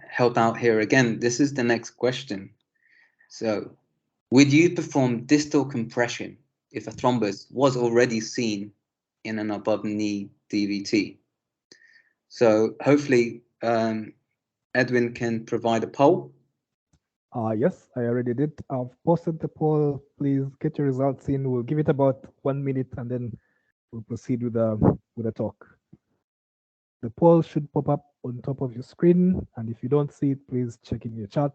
help out here again. This is the next question. So, would you perform distal compression if a thrombus was already seen in an above-knee DVT? So hopefully Edwin can provide a poll. Yes, I already did. I've posted the poll. Please get your results in. We'll give it about 1 minute and then we'll proceed with the talk. The poll should pop up on top of your screen, and if you don't see it, please check in your chat.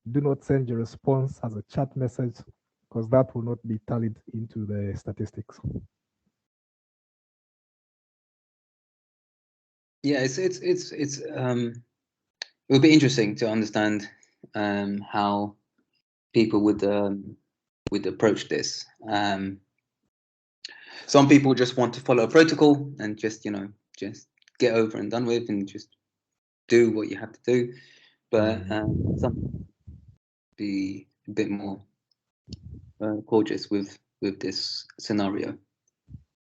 Do not send your response as a chat message because that will not be tallied into the statistics. Yeah, it will be interesting to understand how people would approach this. Some people just want to follow a protocol and just get over and done with and just do what you have to do, but some be a bit more cautious with this scenario.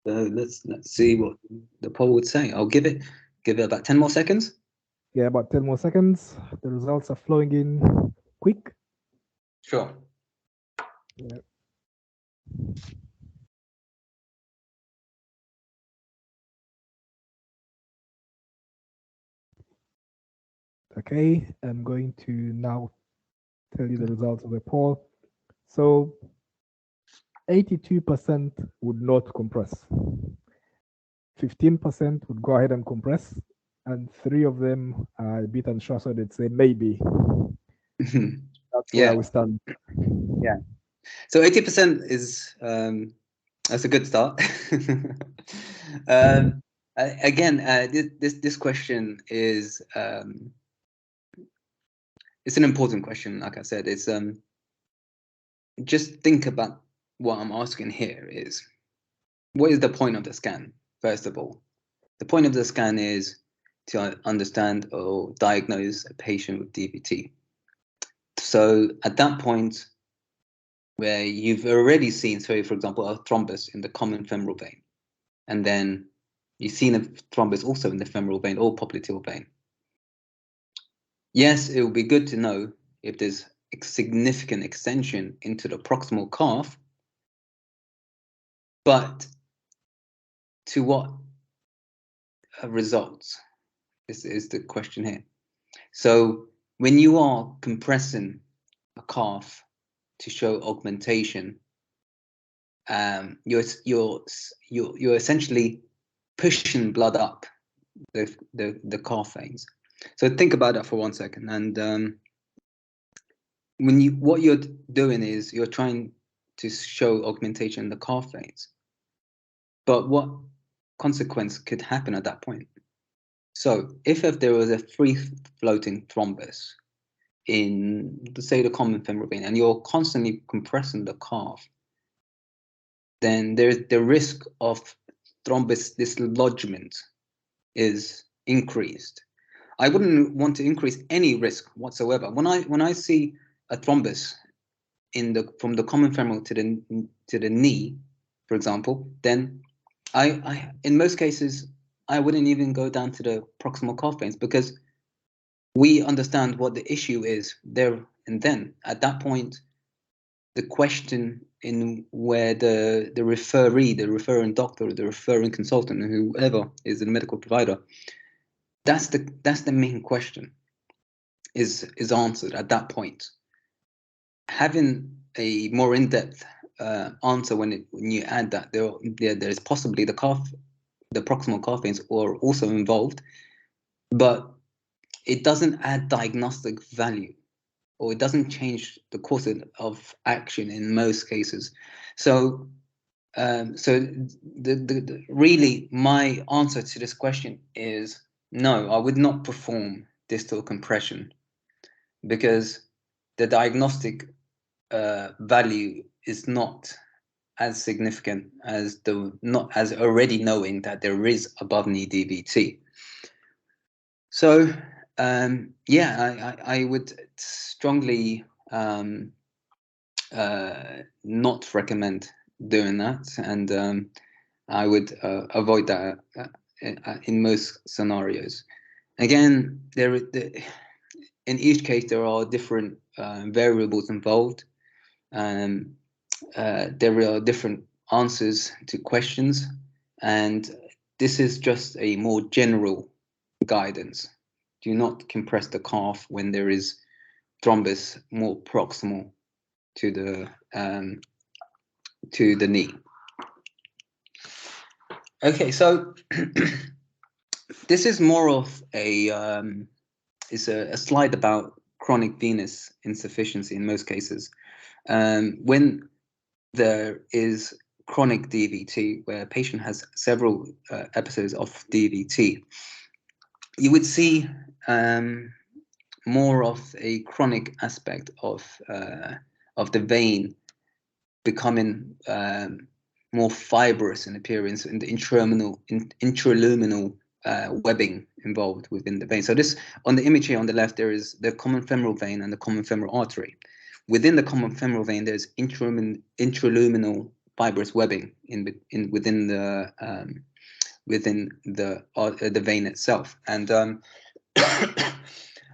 So let's see what the poll would say. I'll give it about 10 more seconds. Yeah, about 10 more seconds. The results are flowing in quick. Sure. Yeah. Okay, I'm going to now tell you the results of the poll. So 82% would not compress. 15% would go ahead and compress, and 3 of them are a bit unsure, so they'd say maybe. That's where we stand. Yeah. So 80% is that's a good start. Again, this question is it's an important question. Like I said, it's just think about what I'm asking here what is the point of the scan? First of all, the point of the scan is to understand or diagnose a patient with DVT. So at that point, where you've already seen, so for example, a thrombus in the common femoral vein, and then you've seen a thrombus also in the femoral vein or popliteal vein. Yes, it would be good to know if there's a significant extension into the proximal calf, but to what results is the question here. So when you are compressing a calf to show augmentation, you're essentially pushing blood up the calf veins. So think about that for 1 second. And what you're doing is you're trying to show augmentation in the calf veins. But what consequence could happen at that point? So if there was a free floating thrombus in, say, the common femoral vein, and you're constantly compressing the calf, then there's the risk of thrombus dislodgement is increased. I wouldn't want to increase any risk whatsoever. When I see a thrombus from the common femoral to the knee, for example, then I in most cases I wouldn't even go down to the proximal calf veins, because we understand what the issue is there and then. At that point, the question in where the referee, the referring doctor, the referring consultant, whoever is the medical provider, that's the main question is answered at that point. Having a more in-depth answer when you add that there is possibly the proximal calf veins are also involved, but it doesn't add diagnostic value, or it doesn't change the course of action in most cases. So really my answer to this question is no, I would not perform distal compression, because the diagnostic value is not as significant as not as already knowing that there is above knee DVT. So yeah, I would strongly not recommend doing that, and I would avoid that in most scenarios. Again, in each case there are different variables involved, and there are different answers to questions, and this is just a more general guidance. Do not compress the calf when there is thrombus more proximal to the knee. Okay, so this is more of a slide about chronic venous insufficiency in most cases. When there is chronic DVT, where a patient has several episodes of DVT, you would see more of a chronic aspect of the vein becoming more fibrous in appearance, in the intraluminal webbing involved within the vein. So this, on the image here on the left, there is the common femoral vein and the common femoral artery. Within the common femoral vein, there's intraluminal fibrous webbing within the vein itself. And not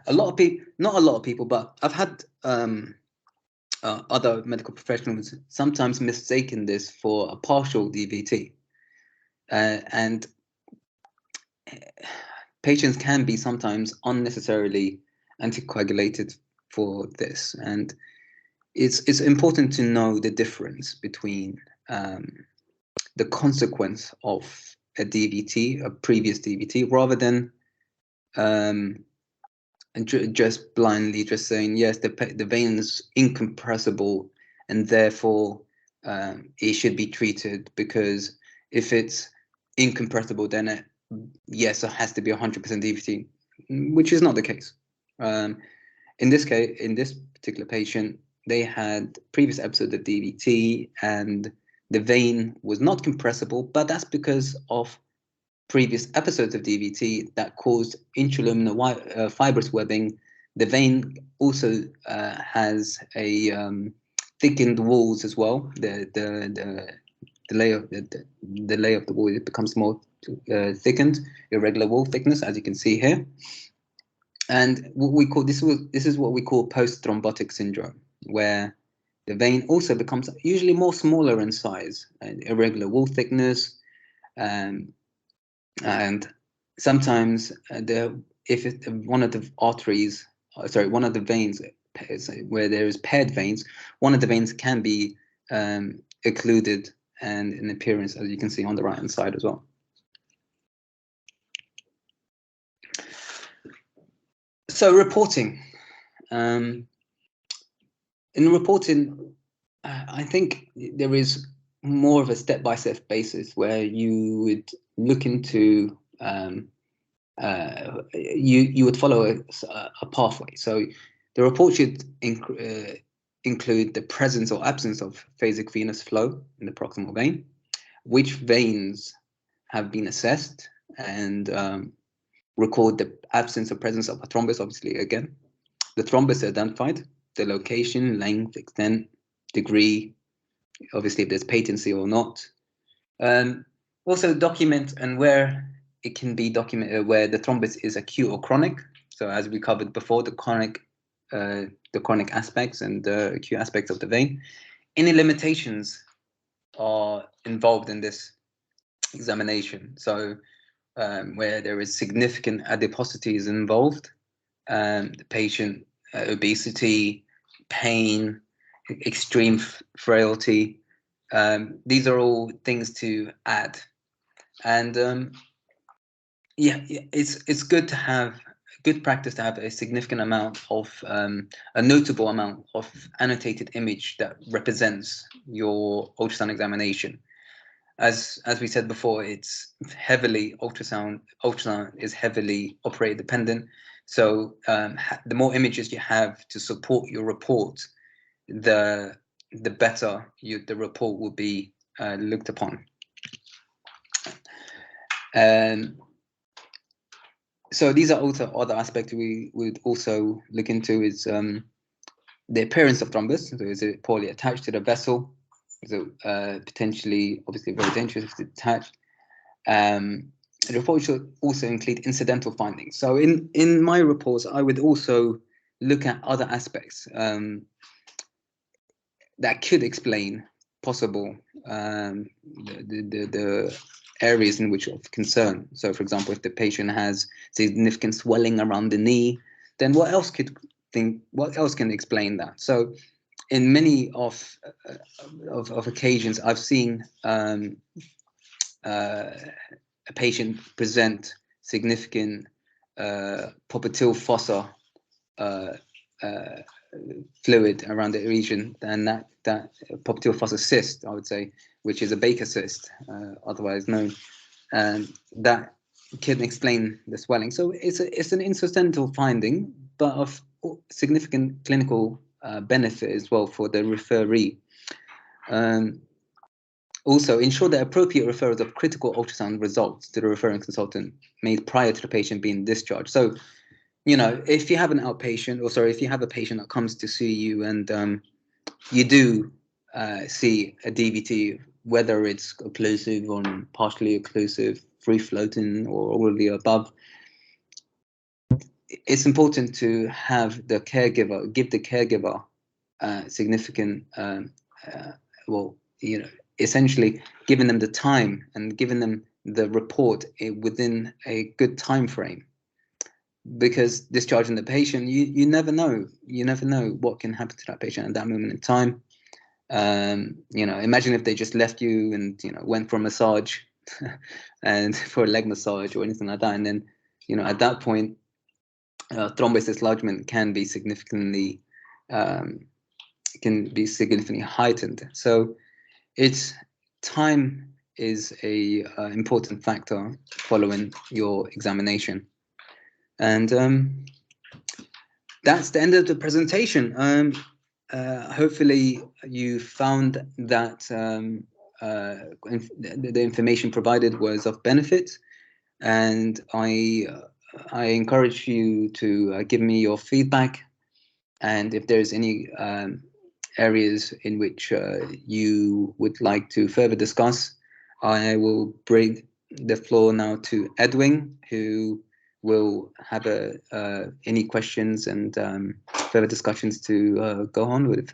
a lot of people, but I've had other medical professionals sometimes mistaken this for a partial DVT, and patients can be sometimes unnecessarily anticoagulated for this, and it's important to know the difference between the consequence of a DVT, a previous DVT, rather than just blindly just saying yes, the vein is incompressible and therefore it should be treated, because if it's incompressible, then yes, it has to be 100% DVT, which is not the case. In this case, in this particular patient, they had previous episode of DVT and the vein was not compressible, but that's because of previous episodes of DVT that caused intraluminal fibrous webbing. The vein also has a thickened walls as well. The layer of the wall, it becomes more thickened, irregular wall thickness, as you can see here. And what we call this is what we call post-thrombotic syndrome, where the vein also becomes usually more smaller in size, and irregular wall thickness, and sometimes if one of the arteries, one of the veins, where there is paired veins, one of the veins can be occluded and in appearance, as you can see on the right hand side as well. So reporting. In reporting, I think there is more of a step-by-step basis where you would look into you would follow a pathway. So the report should include the presence or absence of phasic venous flow in the proximal vein, which veins have been assessed, and record the absence or presence of a thrombus, obviously, again. The thrombus identified, the location, length, extent, degree, obviously if there's patency or not. Also document and where it can be documented, where the thrombus is acute or chronic. So as we covered before, the chronic aspects and the acute aspects of the vein. Any limitations are involved in this examination. So where there is significant adiposity is involved, the patient obesity, pain, extreme frailty. These are all things to add, and yeah, it's good to have good practice to have a significant amount of a notable amount of annotated image that represents your ultrasound examination. As we said before, it's heavily ultrasound is heavily operator dependent. So the more images you have to support your report, the better the report will be looked upon. So these are also other aspects we would also look into, is the appearance of thrombus. So is it poorly attached to the vessel? Is it potentially, obviously very dangerous if it's attached? The report should also include incidental findings. So in my reports, I would also look at other aspects that could explain possible the areas in which of concern. So for example, if the patient has significant swelling around the knee, then what else can explain that? So in many of occasions, I've seen a patient present significant popliteal fossa fluid around the region, and that popliteal fossa cyst, I would say, which is a Baker cyst, otherwise known, and that can explain the swelling. So it's an incidental finding, but of significant clinical benefit as well for the referee. Also, ensure that appropriate referrals of critical ultrasound results to the referring consultant made prior to the patient being discharged. So, you know, if you have an outpatient, or sorry, if you have a patient that comes to see you and you do see a DVT, whether it's occlusive or partially occlusive, free floating, or all of the above, it's important to have the caregiver, give the caregiver significant, well, you know, essentially giving them the time and giving them the report within a good time frame. Because discharging the patient, you never know. You never know what can happen to that patient at that moment in time. You know, imagine if they just left you and, you know, went for a massage and for a leg massage or anything like that, and then, you know, at that point, thrombus dislodgement can be significantly heightened. So it's time is a important factor following your examination. And that's the end of the presentation. Hopefully you found that the information provided was of benefit. and I encourage you to give me your feedback, and if there's any areas in which you would like to further discuss, I will bring the floor now to Edwin, who will have any questions and further discussions to go on with.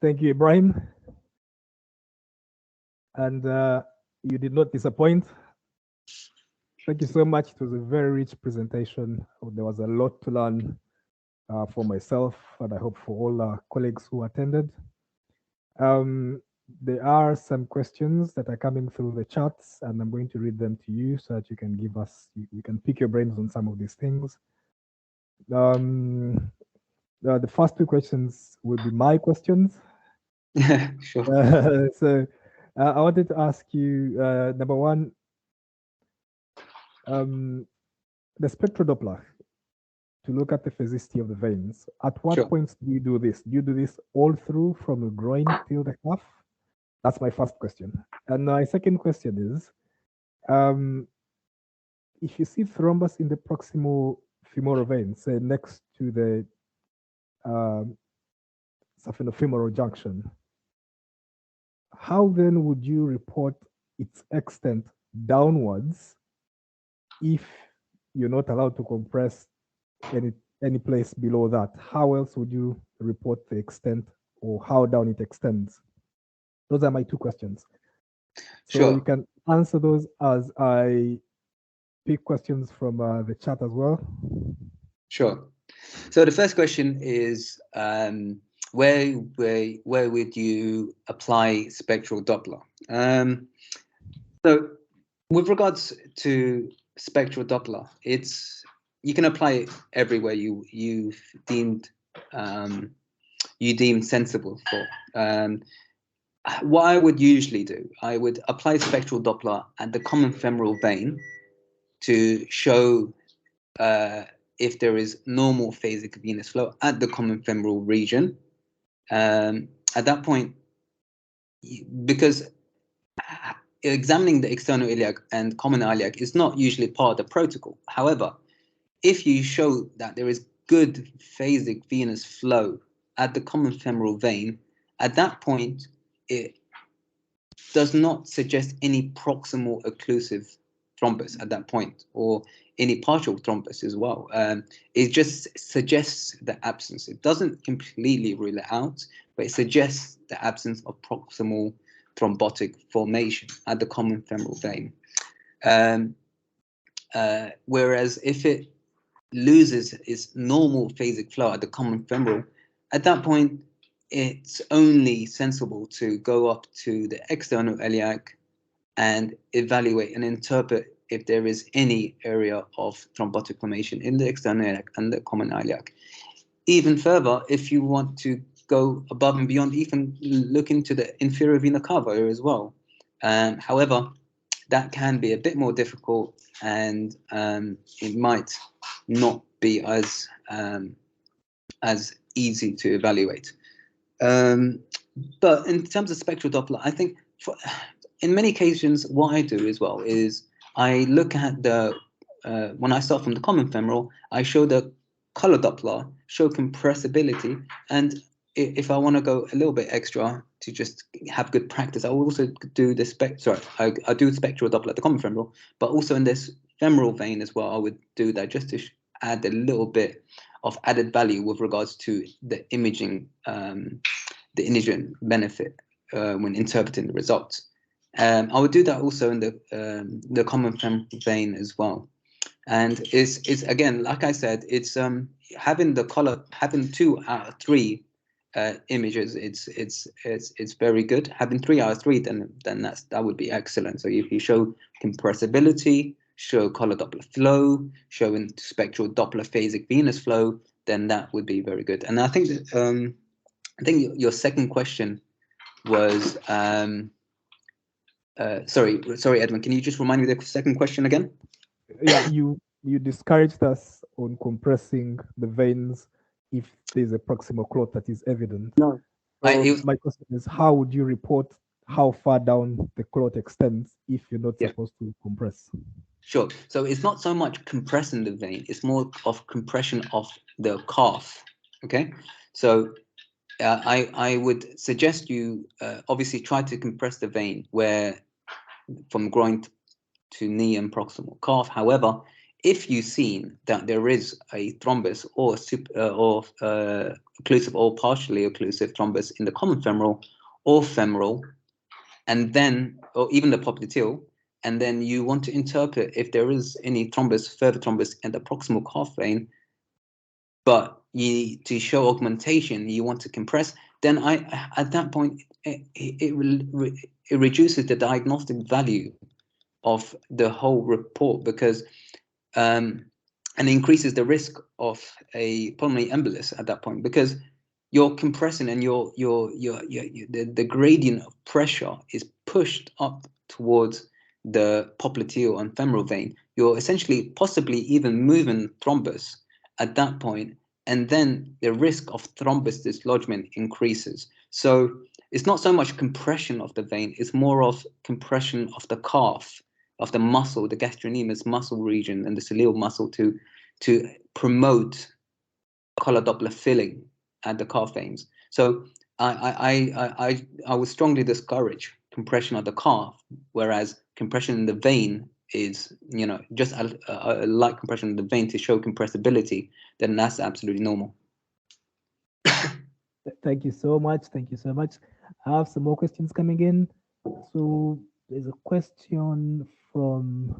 Thank you, Ibrahim. And you did not disappoint. Thank you so much. It was a very rich presentation. There was a lot to learn for myself, and I hope for all our colleagues who attended. There are some questions that are coming through the chats, and I'm going to read them to you so that you can give us, you can pick your brains on some of these things. The first two questions will be my questions. Sure. So I wanted to ask you, number one, the spectrodoppler, to look at the physicity of the veins. At what Sure. points do you do this? Do you do this all through from the groin till the calf? That's my first question. And my second question is, if you see thrombus in the proximal femoral vein, say next to the saphenofemoral junction, how then would you report its extent downwards if you're not allowed to compress any place below that? How else would you report the extent or how down it extends? Those are my two questions. So Sure. you can answer those as I pick questions from the chat as well. Sure. So the first question is, where would you apply spectral Doppler? So with regards to spectral Doppler, you can apply it everywhere you deemed sensible for. What I would usually do, I would apply spectral Doppler at the common femoral vein to show if there is normal phasic venous flow at the common femoral region. At that point, because examining the external iliac and common iliac is not usually part of the protocol. However, if you show that there is good phasic venous flow at the common femoral vein, at that point, it does not suggest any proximal occlusive thrombus at that point, or any partial thrombus as well. It just suggests the absence. It doesn't completely rule it out, but it suggests the absence of proximal thrombotic formation at the common femoral vein. Whereas if it loses its normal phasic flow at the common femoral, at that point, it's only sensible to go up to the external iliac and evaluate and interpret if there is any area of thrombotic formation in the external iliac and the common iliac. Even further, if you want to go above and beyond, even look into the inferior vena cava area as well. However, that can be a bit more difficult, and it might not be as easy to evaluate. But in terms of spectral Doppler, I think in many occasions, what I do as well is I look at when I start from the common femoral, I show the color Doppler, show compressibility, and if I want to go a little bit extra to just have good practice, I will also do the I do spectral Doppler at the common femoral, but also in this femoral vein as well, I would do that just to add a little bit of added value with regards to the imaging benefit when interpreting the results. I would do that also in the common femoral vein as well. And it's again, like I said, it's having 2 out of 3 images. It's very good. Having 3 out of 3, then that would be excellent. So if you show compressibility, show color Doppler flow, showing spectral Doppler phasic venous flow, then that would be very good. And I think that your second question was sorry, Edwin, can you just remind me the second question again? Yeah, you discouraged us on compressing the veins if there's a proximal clot that is evident. No. So my question is, how would you report how far down the clot extends if you're not Yeah. supposed to compress. Sure. So it's not so much compressing the vein, it's more of compression of the calf. Okay. So I would suggest you obviously try to compress the vein where from groin to knee and proximal calf. However, if you've seen that there is a thrombus or occlusive or partially occlusive thrombus in the common femoral, and then, or even the popliteal, and then you want to interpret if there is any further thrombus in the proximal calf vein, but to show augmentation, you want to compress, then at that point, it reduces the diagnostic value of the whole report, because and increases the risk of a pulmonary embolus at that point, because you're compressing and the gradient of pressure is pushed up towards the popliteal and femoral vein. You're essentially possibly even moving thrombus at that point, and then the risk of thrombus dislodgement increases. So it's not so much compression of the vein, it's more of compression of the calf, of the muscle, the gastrocnemius muscle region and the soleal muscle to promote collar Doppler filling at the calf veins. So I would strongly discourage compression of the calf, whereas compression in the vein is, just a light compression in the vein to show compressibility, then that's absolutely normal. Thank you so much. Thank you so much. I have some more questions coming in. So there's a question from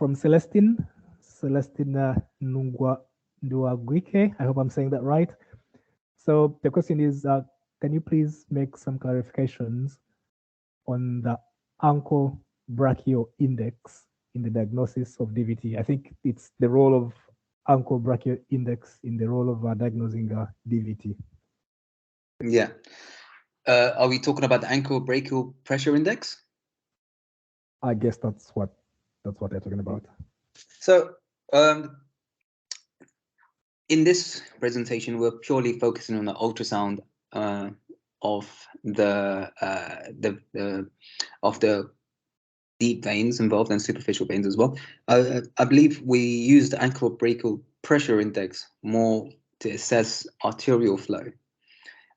Celestine Nduagwike. I hope I'm saying that right. So the question is, can you please make some clarifications on the ankle brachial index in the diagnosis of DVT? I think it's the role of ankle brachial index in the role of diagnosing DVT. Yeah. Are we talking about the ankle brachial pressure index? I guess that's what they're talking about. So in this presentation, we're purely focusing on the ultrasound of the deep veins involved and superficial veins as well. I believe we use the ankle brachial pressure index more to assess arterial flow,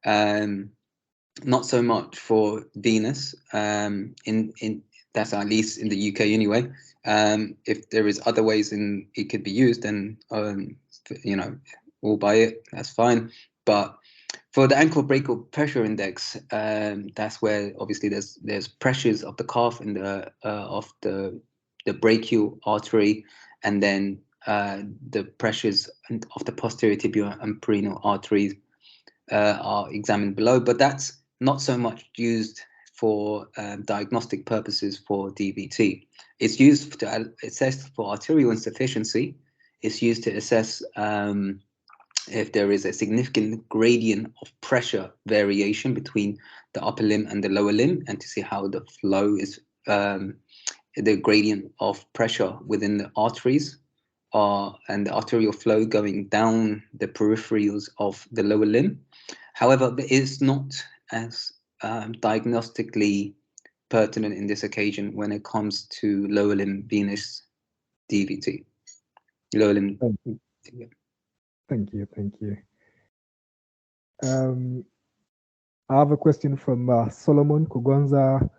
not so much for venous. In that's at least in the UK anyway. If there is other ways it could be used, then we'll buy it. That's fine. But for the ankle brachial pressure index, that's where obviously there's pressures of the calf and of the brachial artery, and then the pressures of the posterior tibial and peroneal arteries are examined below. But that's not so much used for diagnostic purposes for DVT. It's used to assess for arterial insufficiency. It's used to assess if there is a significant gradient of pressure variation between the upper limb and the lower limb, and to see how the flow is, the gradient of pressure within the arteries and the arterial flow going down the peripherals of the lower limb. However, it is not as diagnostically pertinent in this occasion when it comes to lower limb venous DVT. Lower limb. Thank you. I have a question from Solomon Kugonza,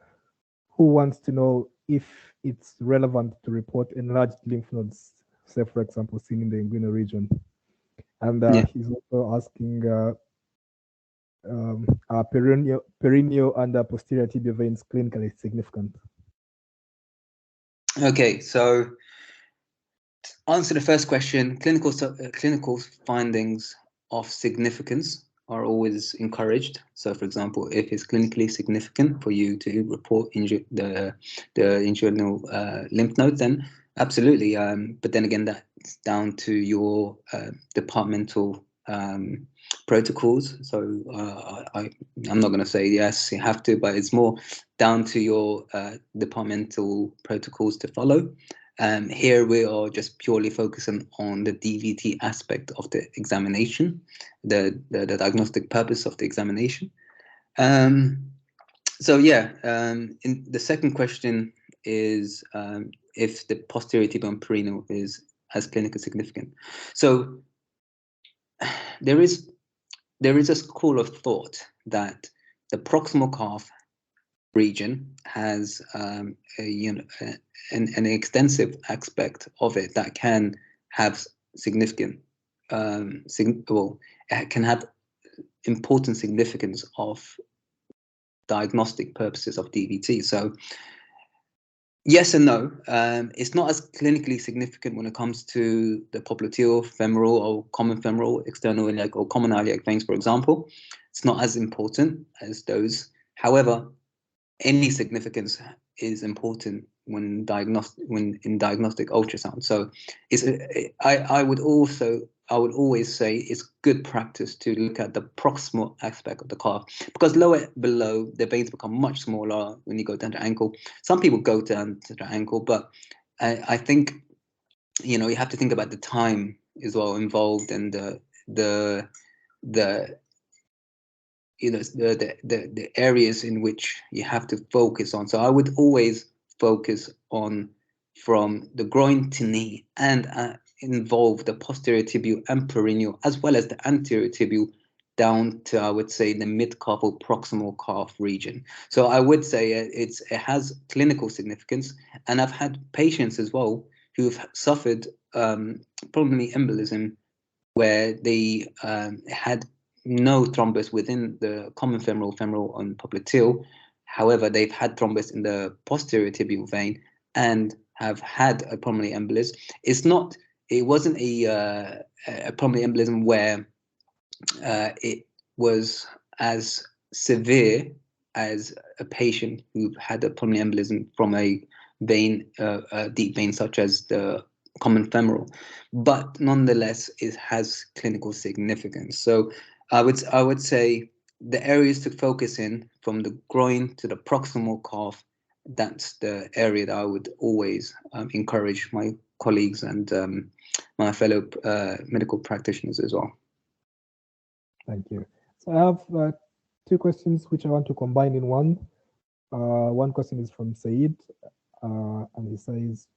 who wants to know if it's relevant to report enlarged lymph nodes, say for example, seen in the inguinal region. And he's also asking, are peroneal and posterior tibial veins clinically significant? Okay, so to answer the first question, clinical findings of significance are always encouraged. So, for example, if it's clinically significant for you to report the inguinal lymph node, then absolutely. But then again, that's down to your departmental protocols. So I'm not going to say yes, you have to, but it's more down to your departmental protocols to follow. Here we are just purely focusing on the DVT aspect of the examination, the diagnostic purpose of the examination. So yeah, in the second question is if the posterior tibial and peroneal has clinical significance. So there is a school of thought that the proximal calf region has an extensive aspect of it that can have significant, it can have important significance of diagnostic purposes of DVT. So yes and no. It's not as clinically significant when it comes to the popliteal, femoral, or common femoral, external iliac, or common iliac veins, for example. It's not as important as those. However, any significance is important when in diagnostic ultrasound. So I would always say it's good practice to look at the proximal aspect of the calf, because lower below the veins become much smaller when you go down to ankle. Some people go down to the ankle, but I think you have to think about the time as well involved, and the areas in which you have to focus on. So I would always focus on from the groin to knee and involve the posterior tibial and peroneal, as well as the anterior tibial down to, I would say, the mid-calf or proximal calf region. So I would say it has clinical significance. And I've had patients as well who've suffered pulmonary embolism where they had no thrombus within the common femoral, and popliteal. However, they've had thrombus in the posterior tibial vein and have had a pulmonary embolism. It wasn't a pulmonary embolism where it was as severe as a patient who had a pulmonary embolism from a vein, a deep vein such as the common femoral, but nonetheless it has clinical significance. So I would say the areas to focus in from the groin to the proximal calf, that's the area that I would always encourage my colleagues and my fellow medical practitioners as well. Thank you. So I have two questions which I want to combine in one. One question is from Said, and he says,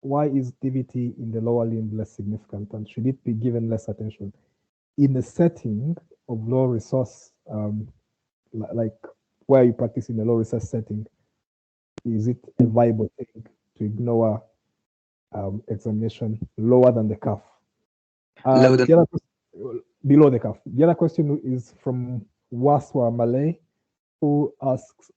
why is DVT in the lower limb less significant, and should it be given less attention? In a setting of low resource, like where you practice in a low resource setting, is it a viable thing to ignore examination lower than the calf? Below the calf. The other question is from Waswa Malay, who asks,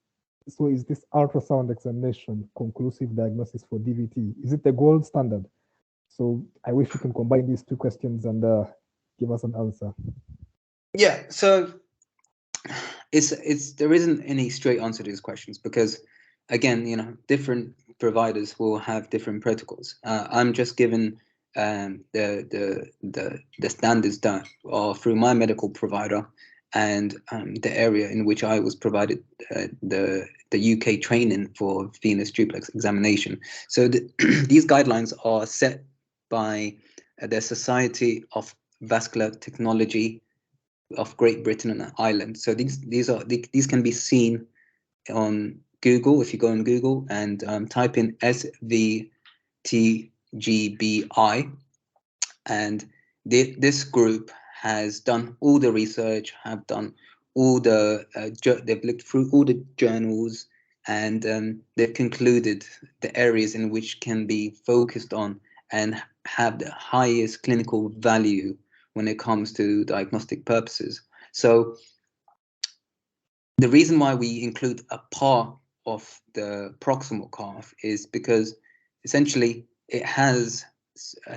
so is this ultrasound examination conclusive diagnosis for DVT? Is it the gold standard? So I wish you can combine these two questions and give us an answer. Yeah, so there isn't any straight answer to these questions, because again, different providers will have different protocols. I'm just given the standards that are through my medical provider and the area in which I was provided the UK training for venous duplex examination. So these guidelines are set by the Society of Vascular Technology of Great Britain and Ireland. So these can be seen on Google. If you go on Google and type in SVTGBI, and this group has done all the research, have done all the they've looked through all the journals, and they've concluded the areas in which can be focused on and have the highest clinical value when it comes to diagnostic purposes. So the reason why we include a part of the proximal calf is because essentially it has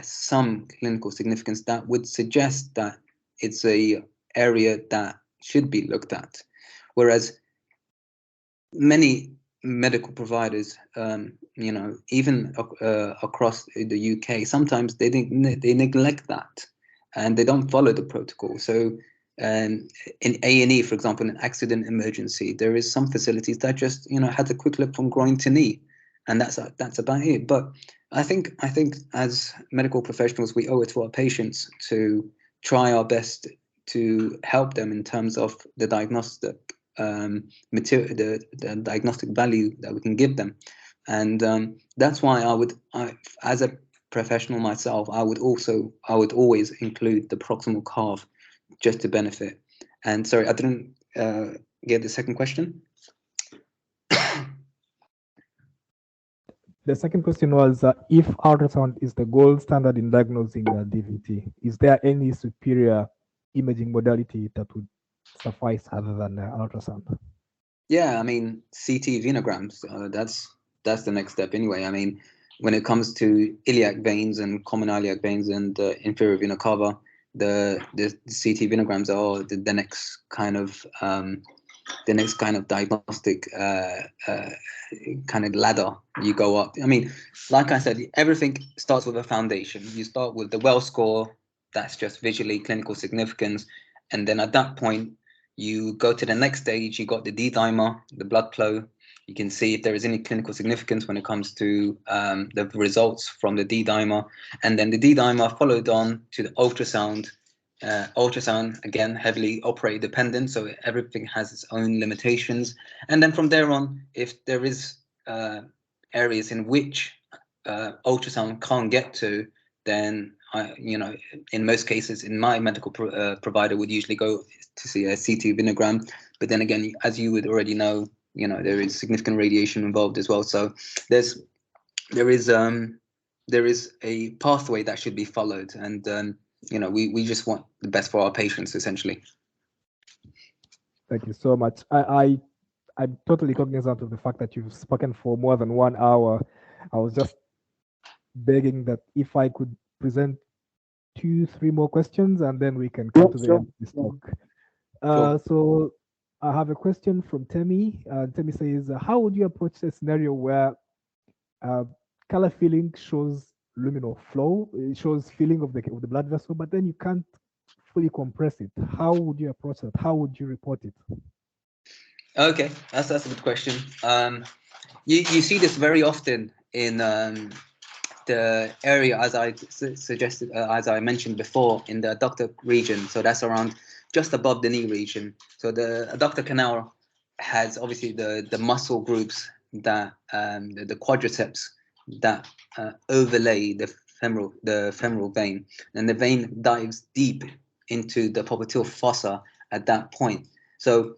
some clinical significance that would suggest that it's a area that should be looked at, whereas many medical providers, even across the UK, sometimes they neglect that and they don't follow the protocol. So in A&E, for example, in an accident emergency, there is some facilities that just had a quick look from groin to knee, and that's about it. But I think as medical professionals, we owe it to our patients to try our best to help them in terms of the diagnostic material, the diagnostic value that we can give them, and that's why as a professional myself, I would always include the proximal calf just to benefit. And sorry, I didn't get the second question. The second question was, if ultrasound is the gold standard in diagnosing DVT, is there any superior imaging modality that would suffice other than ultrasound? Yeah, I mean, CT venograms, that's the next step anyway. I mean, when it comes to iliac veins and common iliac veins and inferior vena cava, the CT venograms are the next kind of diagnostic kind of ladder you go up. I mean, like I said, everything starts with a foundation. You start with the well score, that's just visually clinical significance, and then at that point you go to the next stage. You got the D dimer, the blood flow. You can see if there is any clinical significance when it comes to the results from the D dimer, and then the D dimer followed on to the ultrasound. Ultrasound, again, heavily operator dependent, so everything has its own limitations. And then from there on, if there is areas in which ultrasound can't get to, then in most cases, in my medical provider would usually go to see a CT venogram. But then again, as you would already know, there is significant radiation involved as well. So there is a pathway that should be followed, and we just want the best for our patients, essentially. Thank you so much. I'm totally cognizant of the fact that you've spoken for more than 1 hour. I was just begging that if I could present 2-3 more questions, and then we can come to the end of this talk. So I have a question from Temi. Temi says, how would you approach a scenario where color filling shows luminal flow, it shows filling of the blood vessel, but then you can't fully compress it? How would you approach that? How would you report it? Okay, that's a good question. You see this very often in the area, as I suggested, as I mentioned before, in the adductor region. So that's around just above the knee region. So the adductor canal has obviously the muscle groups that the quadriceps that overlay the femoral vein, and the vein dives deep into the popliteal fossa at that point. So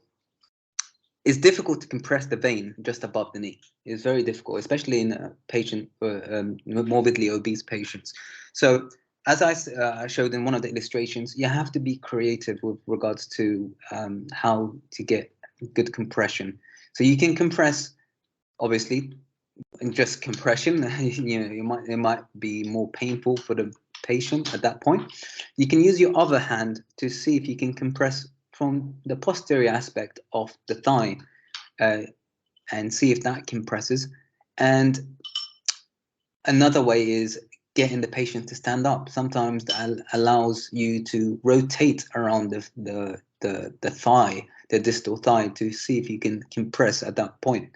it's difficult to compress the vein just above the knee. It's very difficult, especially in morbidly obese patients. So as I showed in one of the illustrations, you have to be creative with regards to how to get good compression. So you can compress, obviously, and just compression. It might be more painful for the patient at that point. You can use your other hand to see if you can compress from the posterior aspect of the thigh and see if that compresses. And another way is getting the patient to stand up. Sometimes that allows you to rotate around the thigh, the distal thigh, to see if you can compress at that point.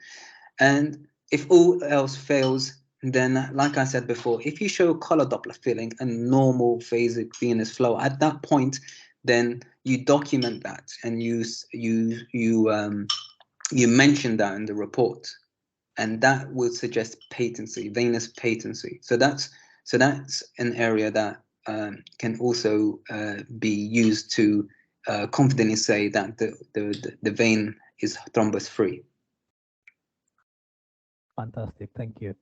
And if all else fails, then, like I said before, if you show color Doppler filling and normal phasic venous flow at that point, then you document that and you mention that in the report, and that would suggest patency, venous patency. So that's an area that can also be used to confidently say that the vein is thrombus free. Fantastic, thank you.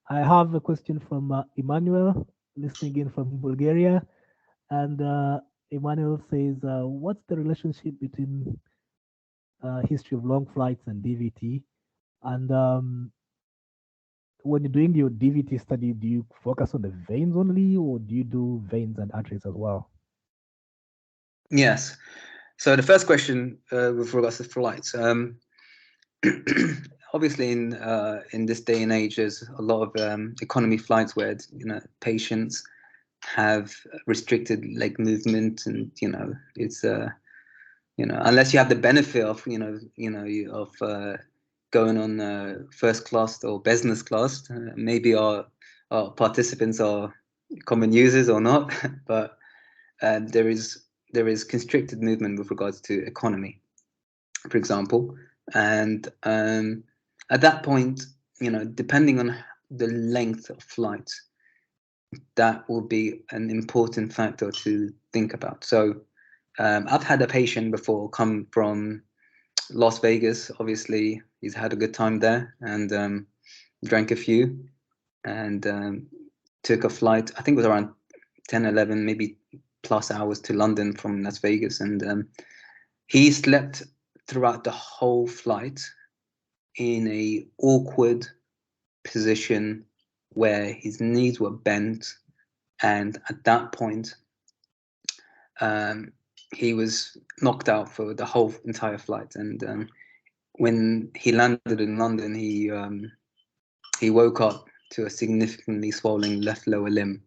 I have a question from Emmanuel, listening in from Bulgaria, and Emmanuel says, what's the relationship between history of long flights and DVT? And when you're doing your DVT study, do you focus on the veins only, or do you do veins and arteries as well? Yes. So the first question with regards to flights, obviously in this day and age, there's a lot of economy flights where patients have restricted leg movement, and it's unless you have the benefit of of going on first class or business class. Maybe our participants are common users or not, but there is constricted movement with regards to economy, for example. And at that point, depending on the length of flight, that will be an important factor to think about. So I've had a patient before come from Las Vegas. Obviously, he's had a good time there and drank a few and took a flight. I think it was around 10, 11, maybe plus hours to London from Las Vegas. And he slept throughout the whole flight in a awkward position where his knees were bent. And at that point, he was knocked out for the whole entire flight. And when he landed in London, he woke up to a significantly swollen left lower limb.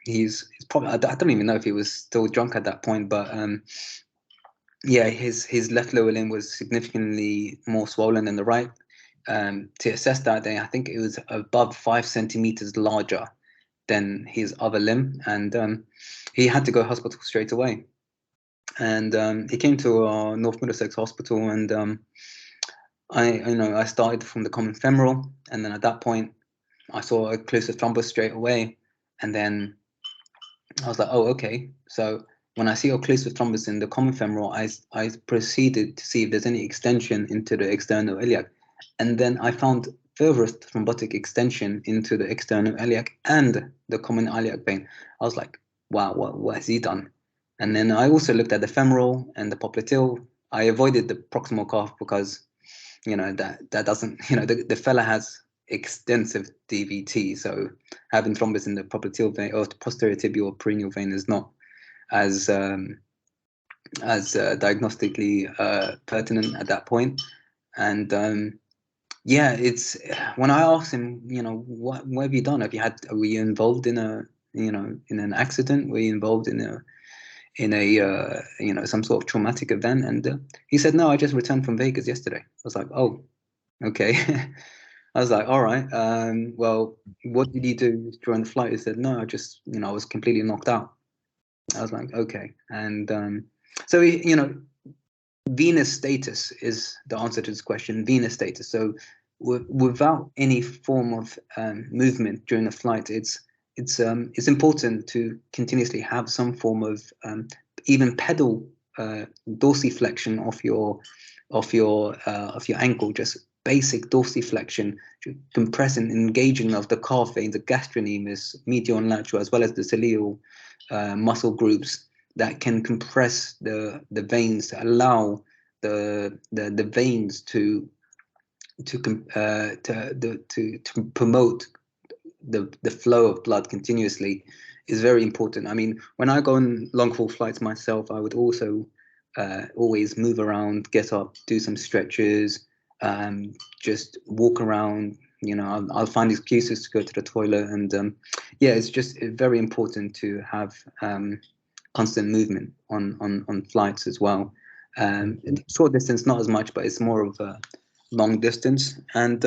He's probably, I don't even know if he was still drunk at that point, but yeah, his left lower limb was significantly more swollen than the right. To assess that day, I think it was above 5 centimeters larger than his other limb, and he had to go to hospital straight away. And he came to our North Middlesex hospital, and I started from the common femoral, and then at that point I saw occlusive thrombus straight away, and then I was like, oh, okay. So when I see occlusive thrombus in the common femoral, I proceeded to see if there's any extension into the external iliac, and then I found further thrombotic extension into the external iliac and the common iliac vein. I was like, wow, what has he done? And then I also looked at the femoral and the popliteal. I avoided the proximal calf because that doesn't, the fella has extensive DVT, so having thrombus in the popliteal vein or the posterior tibial or perennial vein is not as diagnostically pertinent at that point. And yeah, it's when I asked him, what have you done? Were you involved in in an accident? Were you involved in a some sort of traumatic event? And he said, no, I just returned from Vegas yesterday. I was like, oh, okay. I was like, all right, well, what did you do during the flight? He said, no, I just, I was completely knocked out. I was like, okay. And so, venous status is the answer to this question, venous status. So without any form of movement during the flight, it's important to continuously have some form of even pedal dorsiflexion of your ankle, just basic dorsiflexion, compressing, engaging of the calf veins, the gastrocnemius, medial and lateral, as well as the cilial muscle groups that can compress the veins to allow the veins to promote the flow of blood continuously is very important. I mean, when I go on long haul flights myself, I would also always move around, get up, do some stretches, just walk around. I'll find excuses to go to the toilet, and yeah, it's just very important to have constant movement on flights as well. Short distance, not as much, but it's more of a long distance. And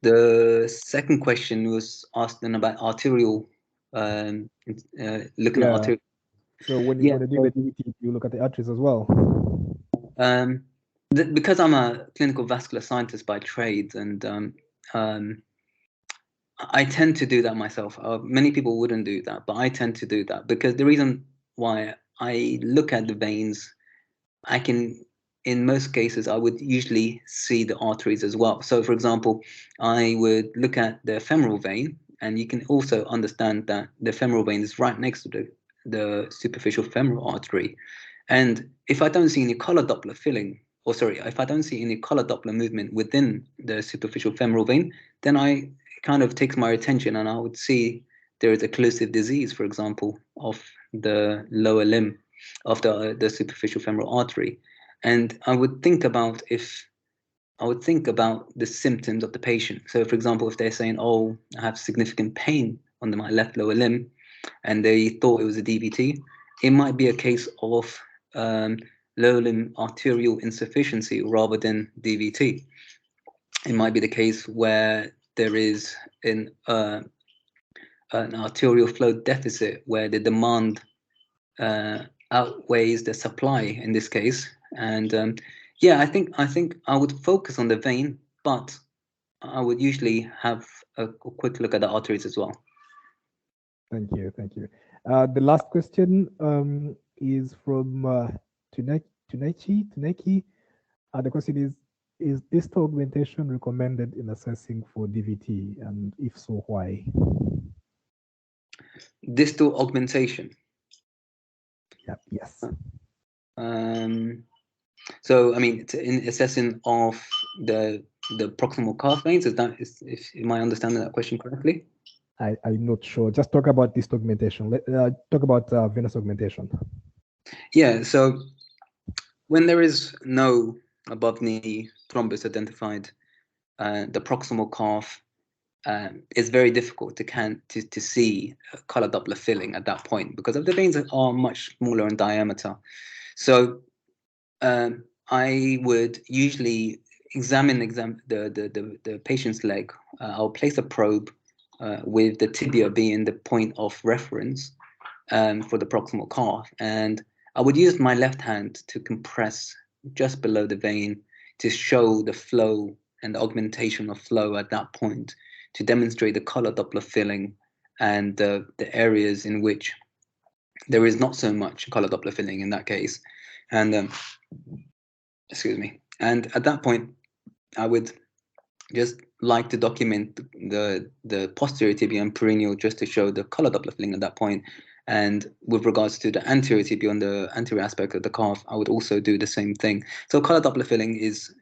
the second question was asked then about arterial, looking at arterial. So when you do the DVT, you look at the arteries as well. Because I'm a clinical vascular scientist by trade, and I tend to do that myself. Many people wouldn't do that, but I tend to do that because the reason why I look at the veins, I can, in most cases, I would usually see the arteries as well. So, for example, I would look at the femoral vein, and you can also understand that the femoral vein is right next to the superficial femoral artery. And if I don't see any collar Doppler filling, if I don't see any collar Doppler movement within the superficial femoral vein, then it kind of takes my attention, and I would see there is occlusive disease, for example, of the lower limb of the superficial femoral artery. And I would think about the symptoms of the patient. So, for example, if they're saying, oh, I have significant pain under my left lower limb, and they thought it was a DVT, it might be a case of lower limb arterial insufficiency rather than DVT. It might be the case where there is an arterial flow deficit where the demand outweighs the supply in this case. And yeah, I think I would focus on the vein, but I would usually have a quick look at the arteries as well. Thank you. The last question is from Tuneki. The question is distal augmentation recommended in assessing for DVT, and if so, why? Distal augmentation. Yeah, yes. So I mean, in assessing of the proximal calf veins, am I understanding that question correctly? I'm not sure. Just talk about distal augmentation. Talk about venous augmentation. Yeah. So when there is no above knee thrombus identified, the proximal calf it's very difficult to see color Doppler filling at that point because of the veins are much smaller in diameter. So I would usually examine the patient's leg. I'll place a probe with the tibia being the point of reference for the proximal calf, and I would use my left hand to compress just below the vein to show the flow and the augmentation of flow at that point, to demonstrate the color Doppler filling and the areas in which there is not so much color Doppler filling in that case. And excuse me. And at that point, I would just like to document the posterior tibia and perennial just to show the color Doppler filling at that point. And with regards to the anterior tibia on the anterior aspect of the calf, I would also do the same thing. So color Doppler filling is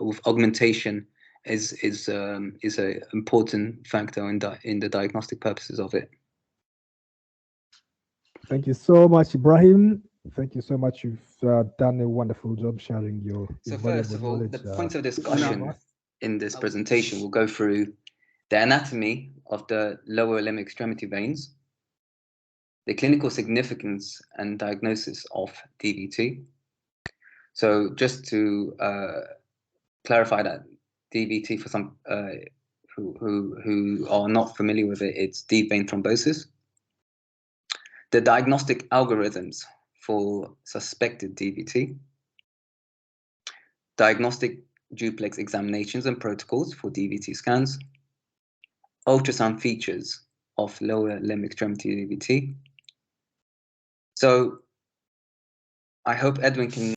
with augmentation is an important factor in the diagnostic purposes of it. Thank you so much, Ibrahim. Thank you so much. You've done a wonderful job sharing your So first of all, the points of discussion in this presentation will go through the anatomy of the lower limb extremity veins, the clinical significance and diagnosis of DVT. So just to clarify that DVT, for some who are not familiar with it, it's deep vein thrombosis. The diagnostic algorithms for suspected DVT, diagnostic duplex examinations and protocols for DVT scans, ultrasound features of lower limb extremity DVT. So I hope Edwin can